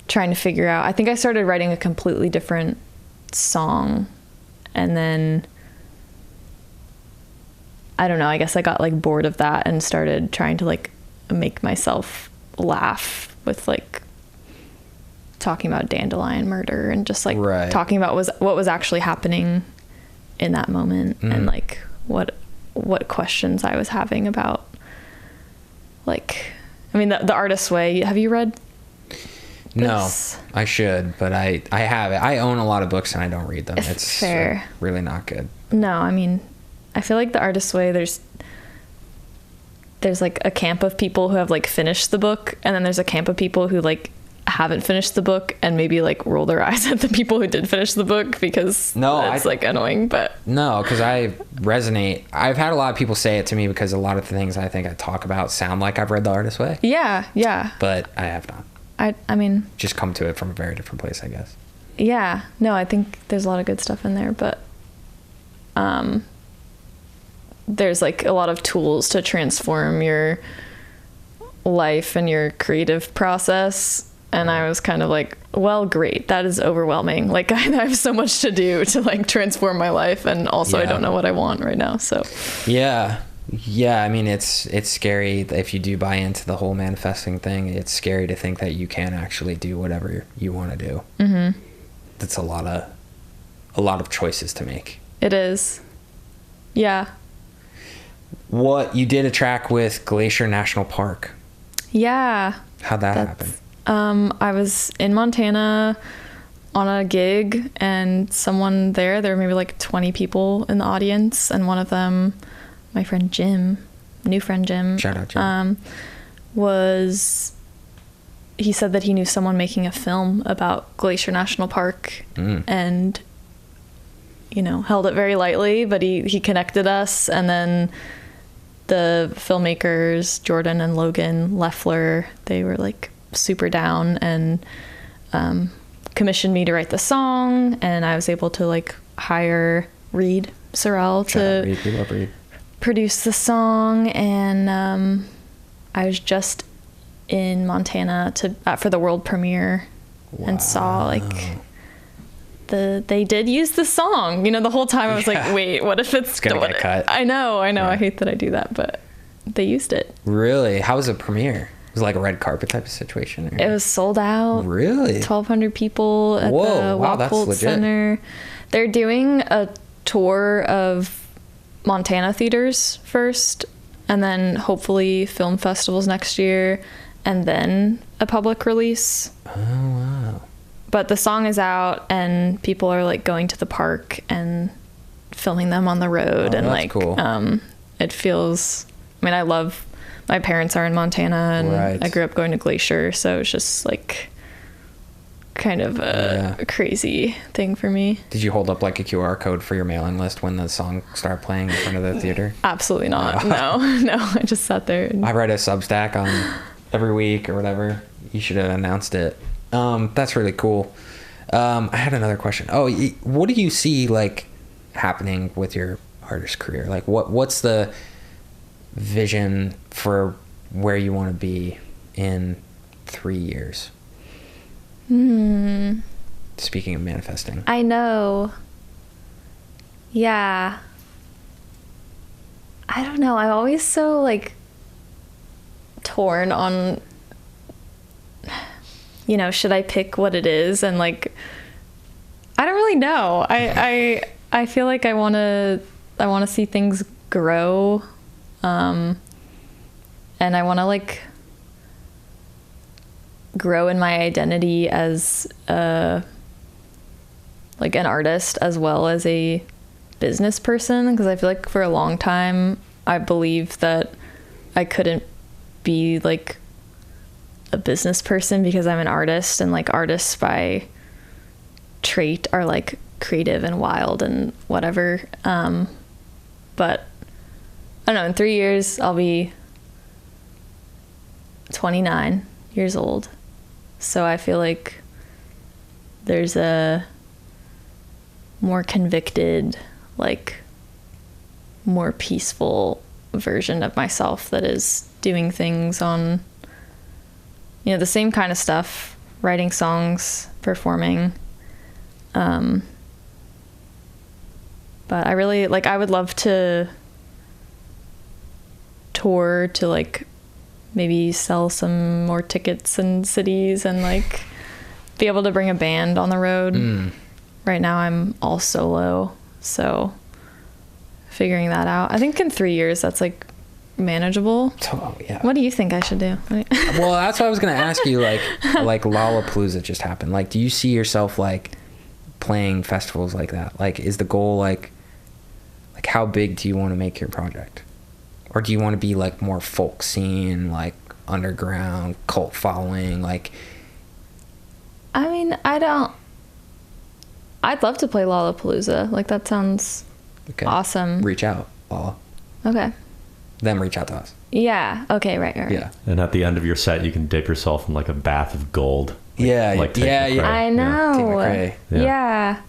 trying to figure out, I think I started writing a completely different song, and then I don't know, I guess I got like bored of that and started trying to like make myself laugh with like talking about dandelion murder and just like talking about what was actually happening in that moment, and like what questions I was having about like, I mean, the Artist's Way. Have you read No, this? I should, but I have it. I own a lot of books and I don't read them. It's fair. Really not good. No, I mean, I feel like the Artist's Way, there's like a camp of people who have like finished the book, and then there's a camp of people who like haven't finished the book and maybe like roll their eyes at the people who did finish the book because it's like annoying. But no, because I resonate. I've had a lot of people say it to me because a lot of the things I think I talk about sound like I've read The Artist's Way. Yeah. But I have not. I mean, Just come to it from a very different place, I guess. yeah. No, I think there's a lot of good stuff in there, but there's like a lot of tools to transform your life and your creative process. And I was kind of like, well, great. That is overwhelming. Like, I have so much to do to like transform my life. And also I don't know what I want right now. So yeah. I mean, it's scary if you do buy into the whole manifesting thing. It's scary to think that you can actually do whatever you want to do. Mm-hmm. That's a lot of choices to make. It is. Yeah. What you did a track with Glacier National Park. Yeah. How'd that happen? I was in Montana on a gig, and someone there were maybe like 20 people in the audience, and one of them, my friend Jim, new friend Jim, shout out Jim, he said that he knew someone making a film about Glacier National Park, and held it very lightly, but he connected us. And then the filmmakers, Jordan and Logan Leffler, they were like super down and commissioned me to write the song, and I was able to like hire Reed Sorrell to produce the song. And I was just in Montana for the world premiere. Wow. And saw like they did use the song. The whole time I was like, wait, what if it's gonna get cut? I know. Yeah. I hate that I do that, but they used it. Really? How was the premiere? Was it like a red carpet type of situation? Or? It was sold out. Really? 1,200 people at the that's Wackolt legit. Center. They're doing a tour of Montana theaters first, and then hopefully film festivals next year, and then a public release. Oh, wow. But the song is out, and people are like going to the park and filming them on the road. And that's like, cool. It feels, my parents are in Montana, and right. I grew up going to Glacier. So it's just like kind of a crazy thing for me. Did you hold up like a QR code for your mailing list when the song started playing in front of the theater? Absolutely not. No. I just sat there. I write a Substack on every week or whatever. You should have announced it. That's really cool. I had another question. What do you see like happening with your artist career? Like what's the vision for where you want to be in 3 years? Speaking of manifesting. I know. Yeah. I don't know. I'm always so like torn on, should I pick what it is? And like, I don't really know. I feel like I want to see things grow. And I want to like grow in my identity as like an artist as well as a business person, because I feel like for a long time I believed that I couldn't be like a business person because I'm an artist, and like artists by trait are like creative and wild and whatever. But I don't know, in 3 years I'll be 29 years old. So I feel like there's a more convicted, like more peaceful version of myself that is doing things on, the same kind of stuff, writing songs, performing. But I really, like, I would love to tour to, like, maybe sell some more tickets in cities and, like, be able to bring a band on the road. Right now I'm all solo, so figuring that out. I think in 3 years that's, like, manageable. Oh, yeah. What do you think I should do? Well, that's what I was gonna ask you. Like Lollapalooza just happened. Like, do you see yourself like playing festivals like that? Like, is the goal like how big do you want to make your project, or do you want to be like more folk scene, like underground cult following? Like, I mean, I'd love to play Lollapalooza. Like, that sounds awesome. Reach out, Lala. Okay. Then reach out to us. Yeah. Okay. Right. Yeah. And at the end of your set, you can dip yourself in like a bath of gold. Yeah. Like Tate McRae. I know. Tate McRae. Yeah.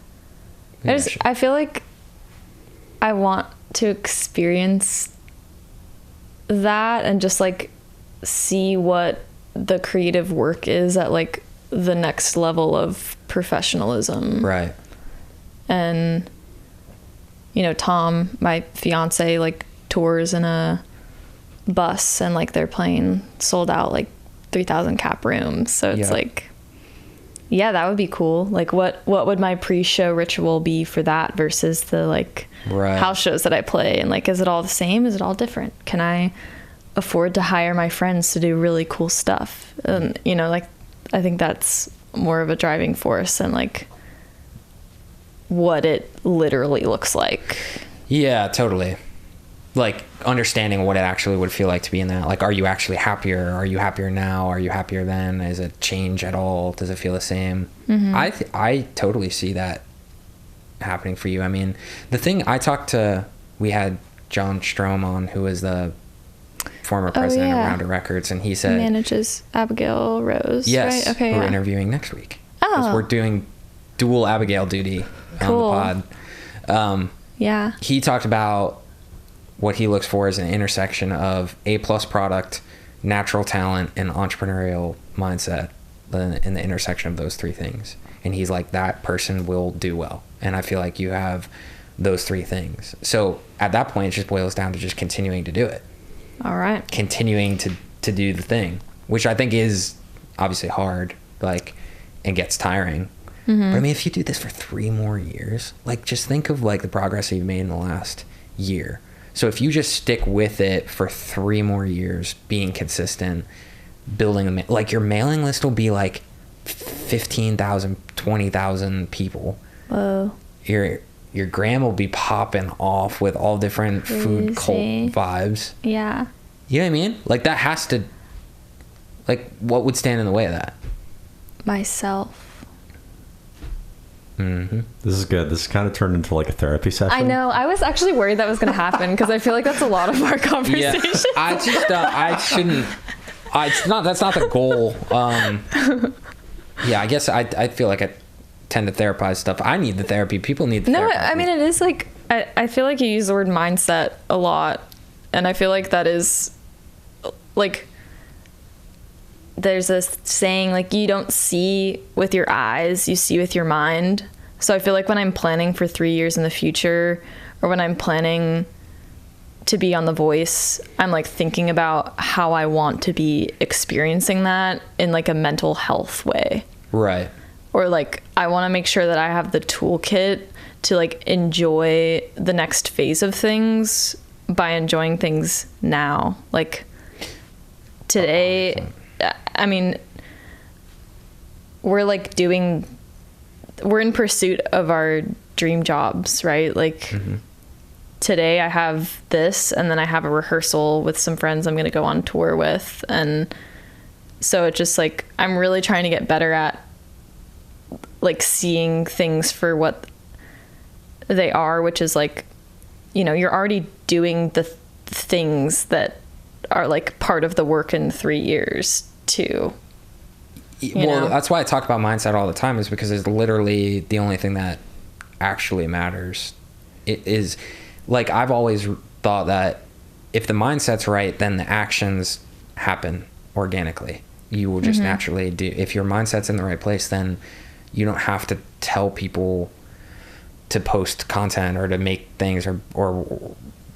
Yeah. I feel like I want to experience that and just like see what the creative work is at like the next level of professionalism. Right. And Tom, my fiance, like tours in a bus, and like they're playing sold out like 3,000 cap rooms. So it's like, yeah, that would be cool. Like, what would my pre-show ritual be for that versus the like house shows that I play? And like, is it all the same? Is it all different? Can I afford to hire my friends to do really cool stuff? And like, I think that's more of a driving force than like what it literally looks like. Yeah, totally. Like, understanding what it actually would feel like to be in that. Like, are you actually happier? Are you happier now? Are you happier then? Is it change at all? Does it feel the same? Mm-hmm. I totally see that happening for you. I mean, the thing we had John Strom on, who was the former president of Rounder Records, and he said... He manages Abigayle Rose, yes, right? Okay, we're interviewing next week. Oh. We're doing dual Abigayle duty on the pod. Yeah. He talked about what he looks for is an intersection of A+ product, natural talent, and entrepreneurial mindset, in the intersection of those three things. And he's like, that person will do well. And I feel like you have those three things. So at that point, it just boils down to just continuing to do it. All right. Continuing to do the thing, which I think is obviously hard, like, and gets tiring. Mm-hmm. But I mean, if you do this for 3 more years, like, just think of like the progress that you've made in the last year. So if you just stick with it for 3 more years, being consistent, building like your mailing list will be like 15,000, 20,000 people. Whoa. Your gram will be popping off with all different food cult vibes. Yeah. You know what I mean? Like, that has to, like, what would stand in the way of that? Myself. Mm-hmm. This is good. This kind of turned into like a therapy session. I know. I was actually worried that was going to happen because I feel like that's a lot of our conversation. Yeah, I shouldn't. That's not the goal. Yeah, I guess I feel like I tend to therapize stuff. I need the therapy. People need the therapy. No, I mean, it is like, I feel like you use the word mindset a lot. And I feel like that is like, there's a saying, like, you don't see with your eyes, you see with your mind. So I feel like when I'm planning for 3 years in the future, or when I'm planning to be on The Voice, I'm like thinking about how I want to be experiencing that in like a mental health way. Right. Or like, I want to make sure that I have the toolkit to like enjoy the next phase of things by enjoying things now. Like today, I mean, we're in pursuit of our dream jobs, right? Like, mm-hmm. Today I have this, and then I have a rehearsal with some friends I'm going to go on tour with. And so it's just like, I'm really trying to get better at like seeing things for what they are, which is like, you're already doing the things that are like part of the work in 3 years too. Well, that's why I talk about mindset all the time, is because it's literally the only thing that actually matters. It is like, I've always thought that if the mindset's right, then the actions happen organically. You will just mm-hmm. naturally do. If your mindset's in the right place, then you don't have to tell people to post content or to make things or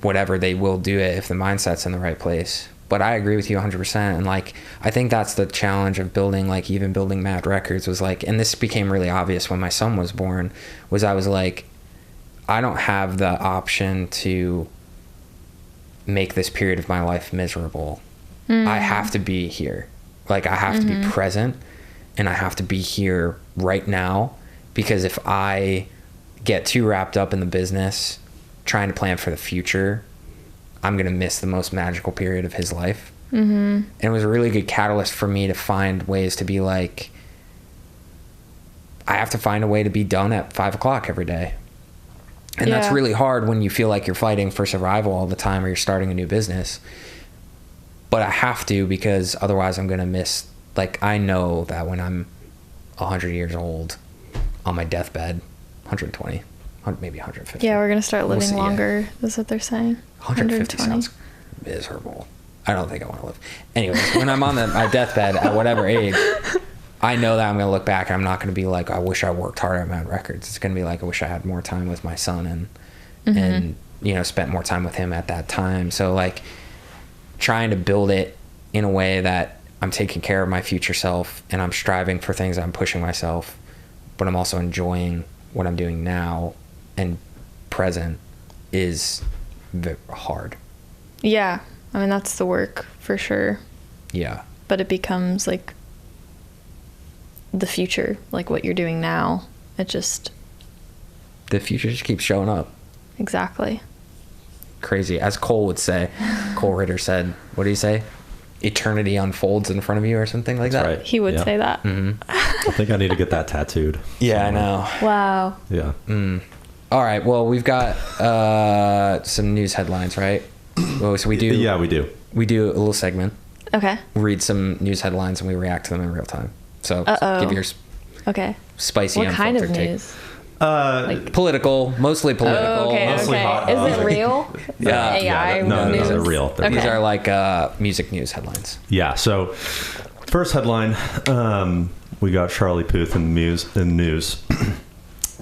whatever. They will do it if the mindset's in the right place. But I agree with you 100%. And like, I think that's the challenge of building, like, even building Mad Records was like, and this became really obvious when my son was born, was I was like, I don't have the option to make this period of my life miserable. I have to be here. Like, I have to be present, and I have to be here right now, because if I get too wrapped up in the business trying to plan for the future, I'm going to miss the most magical period of his life. And it was a really good catalyst for me to find ways to be like, I have to find a way to be done at 5 o'clock every day. And that's really hard when you feel like you're fighting for survival all the time, or you're starting a new business. But I have to, because otherwise I'm going to miss, like, I know that when I'm 100 years old on my deathbed, 120, maybe 150. Yeah, we're going to start living see, longer. That's what they're saying. 150 sounds miserable. I don't think I want to live. Anyways, when I'm on my deathbed at whatever age, I know that I'm going to look back and I'm not going to be like, I wish I worked harder at Mad Records. It's going to be like, I wish I had more time with my son and you know, spent more time with him at that time. So, like, trying to build it in a way that I'm taking care of my future self, and I'm striving for things, I'm pushing myself, but I'm also enjoying what I'm doing now and present, is hard. Yeah. I mean, that's the work for sure. Yeah. But it becomes like the future, like what you're doing now. It just... The future just keeps showing up. Exactly. Crazy. As Cole would say, Cole Ritter said, what did he say? Eternity unfolds in front of you, or something like that. That's right. He would say that. I think I need to get that tattooed. Yeah, I know. Wow. Yeah. All right. Well, we've got some news headlines, right? Well, so we do. Yeah, we do. We do a little segment. Okay. We read some news headlines and we react to them in real time. So give your Okay. spicy, What kind of unfiltered take. news? Political, mostly political. Oh, okay, Mostly okay. hot Is dogs. it real? Yeah. AI No, news? they're real. They're Okay. These are like music news headlines. Yeah. So, first headline, we got Charlie Puth in the news.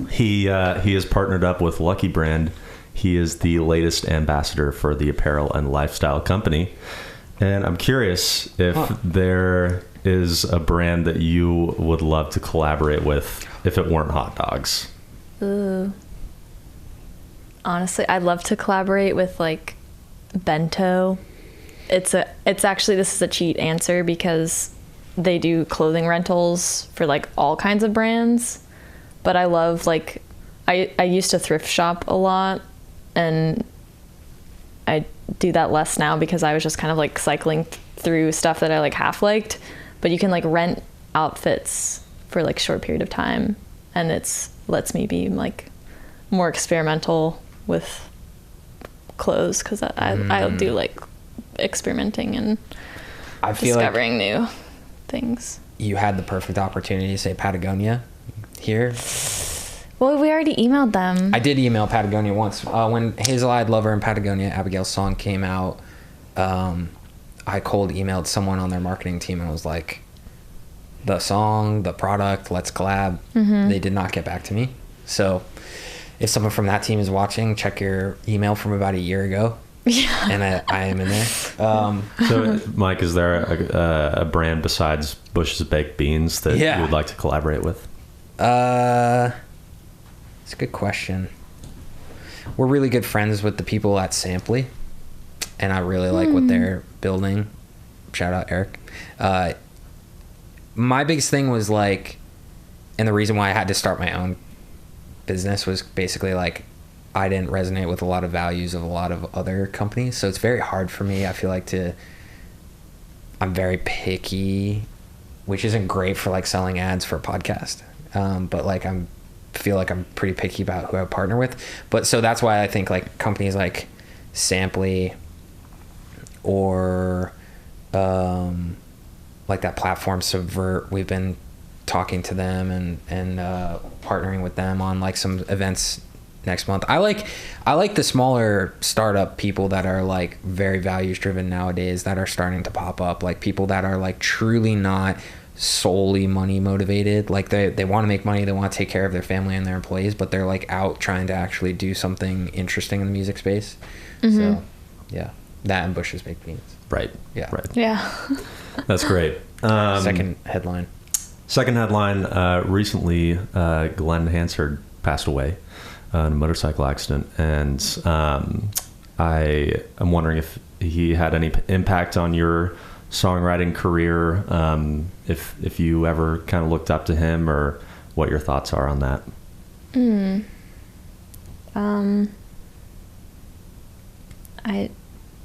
He has partnered up with Lucky Brand. He is the latest ambassador for the apparel and lifestyle company. And I'm curious if there is a brand that you would love to collaborate with if it weren't hot dogs. Ooh. Honestly, I'd love to collaborate with like Bento. It's actually, this is a cheat answer because they do clothing rentals for like all kinds of brands. But I love, like, I used to thrift shop a lot, and I do that less now because I was just kind of like cycling through stuff that I like half liked. But you can like rent outfits for like a short period of time, and lets me be like more experimental with clothes, because I do like experimenting and I feel discovering new things. You had the perfect opportunity to say Patagonia here. Well, we already emailed them. I did email Patagonia once. When Hazel-Eyed Lover and Patagonia, Abigail's song, came out, I cold emailed someone on their marketing team and was like, the song, the product, let's collab. They did not get back to me. So if someone from that team is watching, check your email from about a year ago. Yeah. And I am in there. So, Mike, is there a brand besides Bush's Baked Beans that you would like to collaborate with? It's a good question. We're really good friends with the people at Sampley, and I really like what they're building. Shout out Eric. My biggest thing was like, and the reason why I had to start my own business was basically like, I didn't resonate with a lot of values of a lot of other companies. So it's very hard for me, I feel like, I'm very picky, which isn't great for like selling ads for a podcast. But like feel like I'm pretty picky about who I partner with. But so that's why I think like companies like Sampley or like that platform Subvert, we've been talking to them and partnering with them on like some events next month. I like the smaller startup people that are like very values driven nowadays, that are starting to pop up, like people that are like truly not solely money motivated. Like they want to make money, they want to take care of their family and their employees, but they're like out trying to actually do something interesting in the music space. So yeah, that and Bush's Baked Beans. Right. Yeah. Right. Yeah. That's great. Second headline. Recently, Glenn Hansard passed away in a motorcycle accident, and I'm wondering if he had any impact on your songwriting career, if you ever kind of looked up to him, or what your thoughts are on that.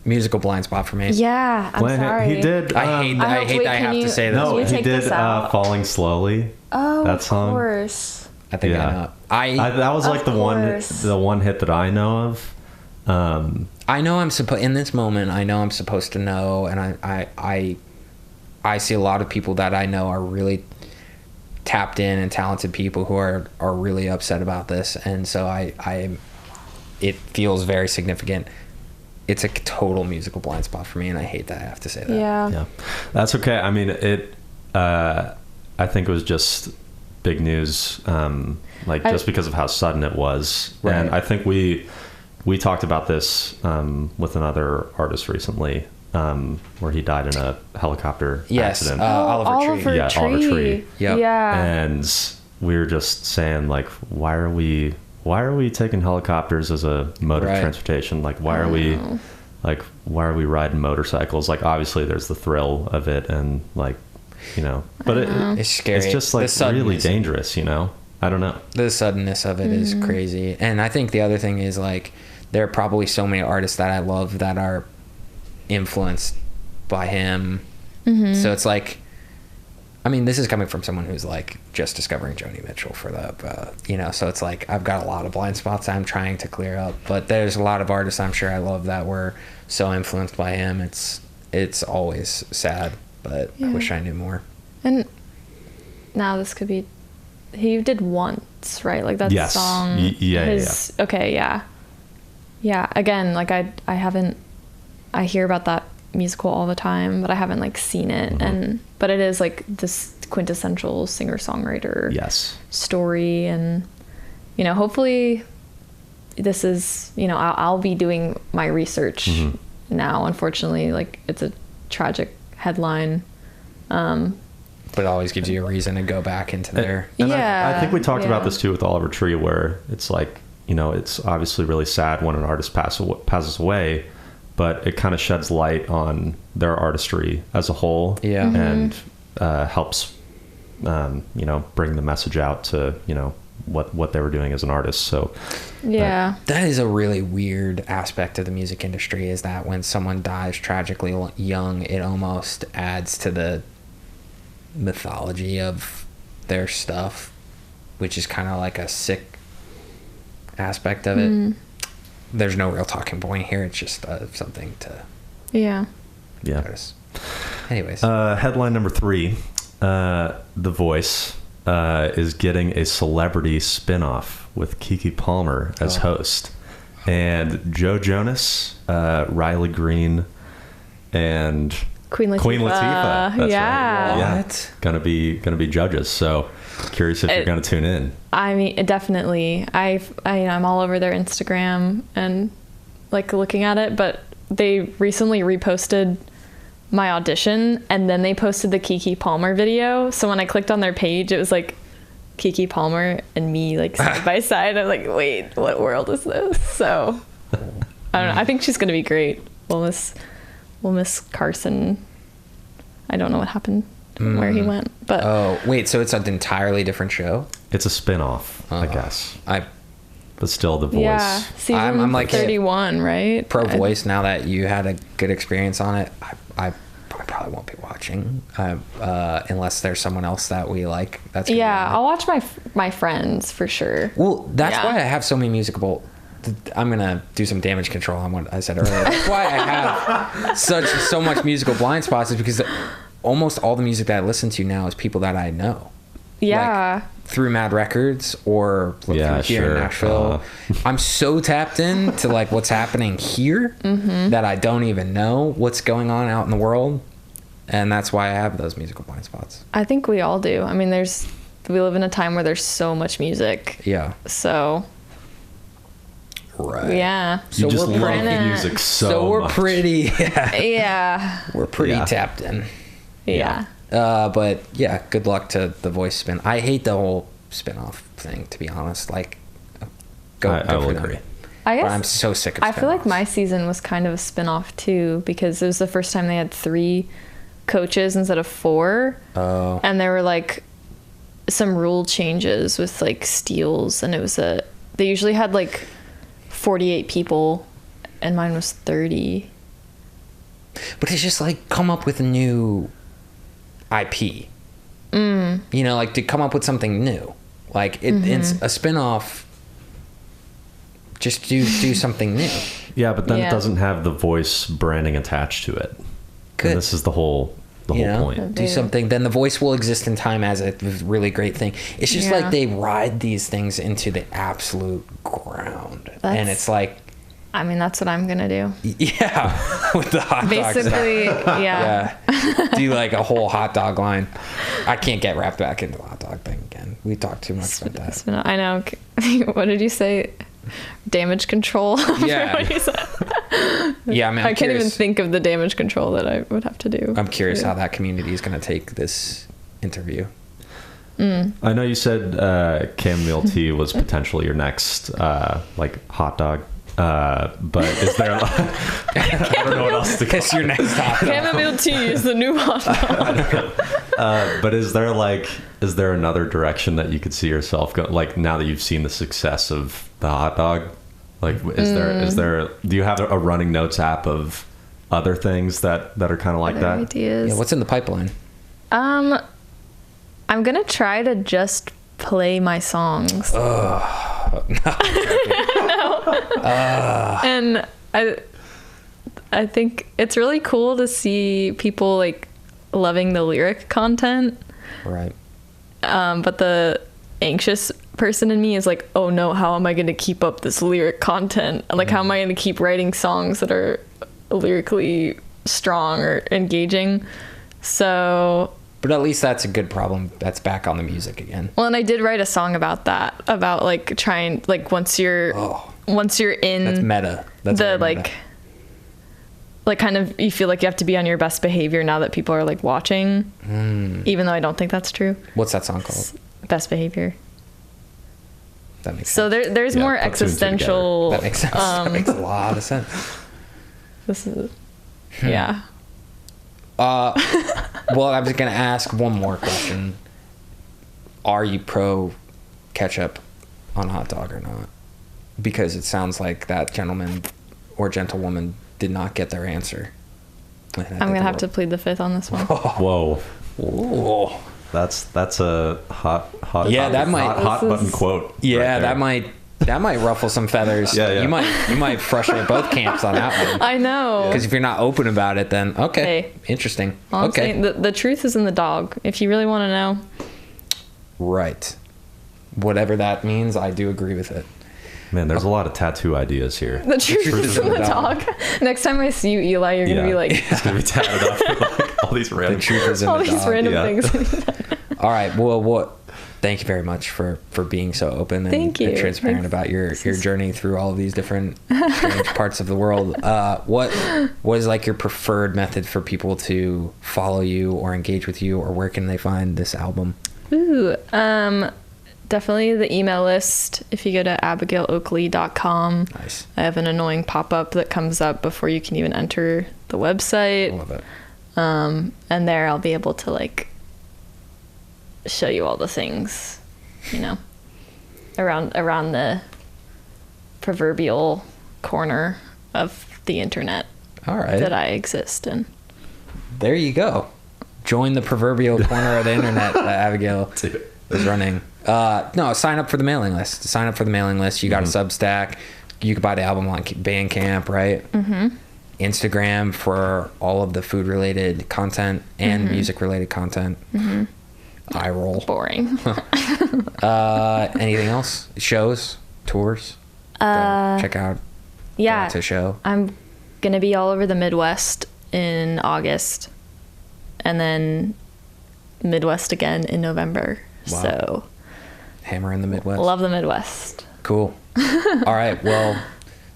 Musical blind spot for me. Yeah, I'm sorry. He did. I hate that I have to say this. No, you he take did this out? Falling Slowly. Oh, that song. of course. I think Yeah. I know. That was Of like course. the one hit that I know of. I know I'm supposed in this moment. I know I'm supposed to know, and I see a lot of people that I know are really tapped in and talented people who are really upset about this, and so it feels very significant. It's a total musical blind spot for me, and I hate that I have to say that. Yeah, that's okay. I mean, I think it was just big news, just because of how sudden it was. Right. And I think we talked about this with another artist recently, where he died in a helicopter accident. Oliver Tree. Yeah, Oliver Tree. Yep. Yeah. And we were just saying, like, why are we taking helicopters as a mode of Right. transportation? Like, why are we riding motorcycles? Like, obviously there's the thrill of it, and like, but It's scary. it's just like The really suddenness. dangerous, I don't know. The suddenness of it is crazy. And I think the other thing is, like, there are probably so many artists that I love that are influenced by him. So it's like, I mean, this is coming from someone who's like just discovering Joni Mitchell for the, so it's like I've got a lot of blind spots I'm trying to clear up, but there's a lot of artists I'm sure I love that were so influenced by him. It's always sad, but I wish I knew more. And now this could be, he did Once, right? Like that Yes. song. Yeah. Okay, yeah. Yeah, again, like I hear about that musical all the time, but I haven't like seen it. But it is like this quintessential singer-songwriter Yes. story. And, hopefully this is, I'll be doing my research now. Unfortunately, like it's a tragic headline. But it always gives you a reason to go back into there. And Yeah, I think we talked about yeah. this too with Oliver Tree, where it's like, it's obviously really sad when an artist passes away, but it kind of sheds light on their artistry as a whole. Yeah. And helps, bring the message out to, what they were doing as an artist. So Yeah. That is a really weird aspect of the music industry, is that when someone dies tragically young, it almost adds to the mythology of their stuff, which is kind of like a sick aspect of it. There's no real talking point here. It's just something to Yeah. notice. Anyways. headline number 3, The Voice is getting a celebrity spinoff with Keke Palmer as host, and Joe Jonas, Riley Green, and Queen Latifah. That's Yeah. right. Yeah. What? Gonna be judges. So curious if you're gonna tune in. I mean, definitely. I'm all over their Instagram and like looking at it, but they recently reposted my audition, and then they posted the Keke Palmer video. So when I clicked on their page, it was like Keke Palmer and me like side by side. I'm like, wait, what world is this? So I don't know. I think she's gonna be great. We'll miss Carson. I don't know what happened, where he went, but Oh, wait, so it's an entirely different show? It's a spin-off, I guess, but still The Voice. yeah, season I'm like 31, right? Pro Voice, now that you had a good experience on it, I probably won't be watching unless there's someone else that we like. That's gonna be Yeah, on it. I'll watch my friends for sure. Well, that's Yeah. why I have so many musical. I'm gonna do some damage control on what I said earlier. That's why I have so much musical blind spots, is because almost all the music that I listen to now is people that I know. Yeah. Through Mad Records or through here sure. in Nashville. I'm so tapped in to like what's happening here that I don't even know what's going on out in the world, and that's why I have those musical blind spots. I think we all do. I mean, we live in a time where there's so much music. Yeah. So Right. yeah. You just we're love pretty- music so we're much. pretty Yeah. we're pretty Yeah. tapped in. Yeah. But yeah, good luck to The Voice spin. I hate the whole spin-off thing, to be honest. Like, I go will for them. agree. I But guess I'm so sick of I feel like spin-offs. my season was kind of a spin-off too, because it was the first time they had 3 coaches instead of 4. Oh. And there were like some rule changes with like steals, and they usually had like 48 people and mine was 30. But it's just like come up with a new IP. You know, like to come up with something new. Like it's a spin-off. Just do something new. Yeah, but then Yeah. it doesn't have the voice branding attached to it. Good. And this is the whole You know? point. Do something. Then the voice will exist in time as a really great thing. It's just Yeah. like they ride these things into the absolute ground, and That's- it's like, I mean, that's what I'm gonna do. yeah, with the hot dogs. Basically, yeah. Yeah. Do like a whole hot dog line. I can't get wrapped back into the hot dog thing again. We talked too much about that. I know. What did you say? Damage control? Yeah. What you said. Yeah, I mean, I can't even curious- think of the damage control that I would have to do. I'm curious how that community is going to take this interview. I know you said chamomile tea was potentially your next like hot dog. But is there I don't know what else to It's your next hot dog. Chamomile tea is the new hot dog. but is there another direction that you could see yourself go, like now that you've seen the success of the hot dog? Like is there do you have a running notes app of other things that are kind of like Other that? ideas. Yeah, what's in the pipeline? I'm gonna try to just play my songs. And I think it's really cool to see people like loving the lyric content. Right. But the anxious person in me is like, oh no, how am I going to keep up this lyric content? Like, how am I going to keep writing songs that are lyrically strong or engaging? So, But at least that's a good problem. That's back on the music again. well, and I did write a song about that, about like trying, like once you're in That's meta. That's very the meta. like kind of, you feel like you have to be on your best behavior now that people are like watching, even though I don't think that's true. What's that song called? Best behavior. That makes So sense. there's Yeah, more put two and two existential. That makes sense. That makes a lot of sense. This is, yeah. Well, I was going to ask one more question. Are you pro ketchup on a hot dog or not? Because it sounds like that gentleman or gentlewoman did not get their answer. I'm gonna have to plead the fifth on this one. Whoa. Ooh. That's a hot Yeah, that might- hot This button is- quote. Yeah, right there. that might ruffle some feathers. Yeah, yeah. You might frustrate both camps on that one. I know. Because if you're not open about it, then okay, Hey. interesting. All I'm Okay, saying, the truth is in the dog. If you really want to know, right. Whatever that means, I do agree with it. Man, there's a lot of tattoo ideas here. the truth is in the dog. Next time I see you, Eli, you're gonna be like, it's gonna be tatted up with like all these The random truth is in all the these dog. random yeah. things. All right. Well, thank you very much for being so open and, Thank you. and transparent Thanks. about your journey through all of these different strange parts of the world. What is like your preferred method for people to follow you or engage with you, or where can they find this album? Ooh, definitely the email list. If you go to abigayleoakley.com, Nice. I have an annoying pop-up that comes up before you can even enter the website. I love it. And there I'll be able to like show you all the things, you know, around the proverbial corner of the internet All right. that I exist in. There you go. Join the proverbial corner of the internet that Abigayle is running. No, sign up for the mailing list. Sign up for the mailing list. You got a Substack. You can buy the album on Bandcamp, right? Mm-hmm. Instagram for all of the food-related content and music-related content. Mm-hmm. Eye roll. Boring. Anything else? Shows? Tours? Go check out. Yeah. Go to a show. I'm going to be all over the Midwest in August and then Midwest again in November. Wow. So Hammer in the Midwest. love the Midwest. Cool. All right. Well,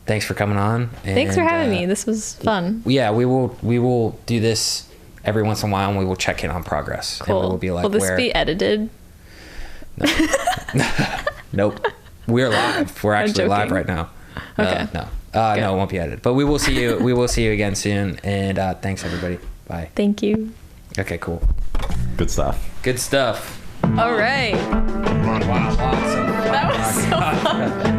thanks for coming on. Thanks for and, having me. This was fun. Yeah, we will do this every once in a while, and we will check in on progress. Cool. And we will be like, will this where... be edited? Nope. We're live. We're actually live joking. right now. Okay. No, it won't be edited. But we will see you. We will see you again soon. And thanks everybody. Bye. Thank you. Okay, cool. Good stuff. Good stuff. All right. Wow, awesome. That was so fun.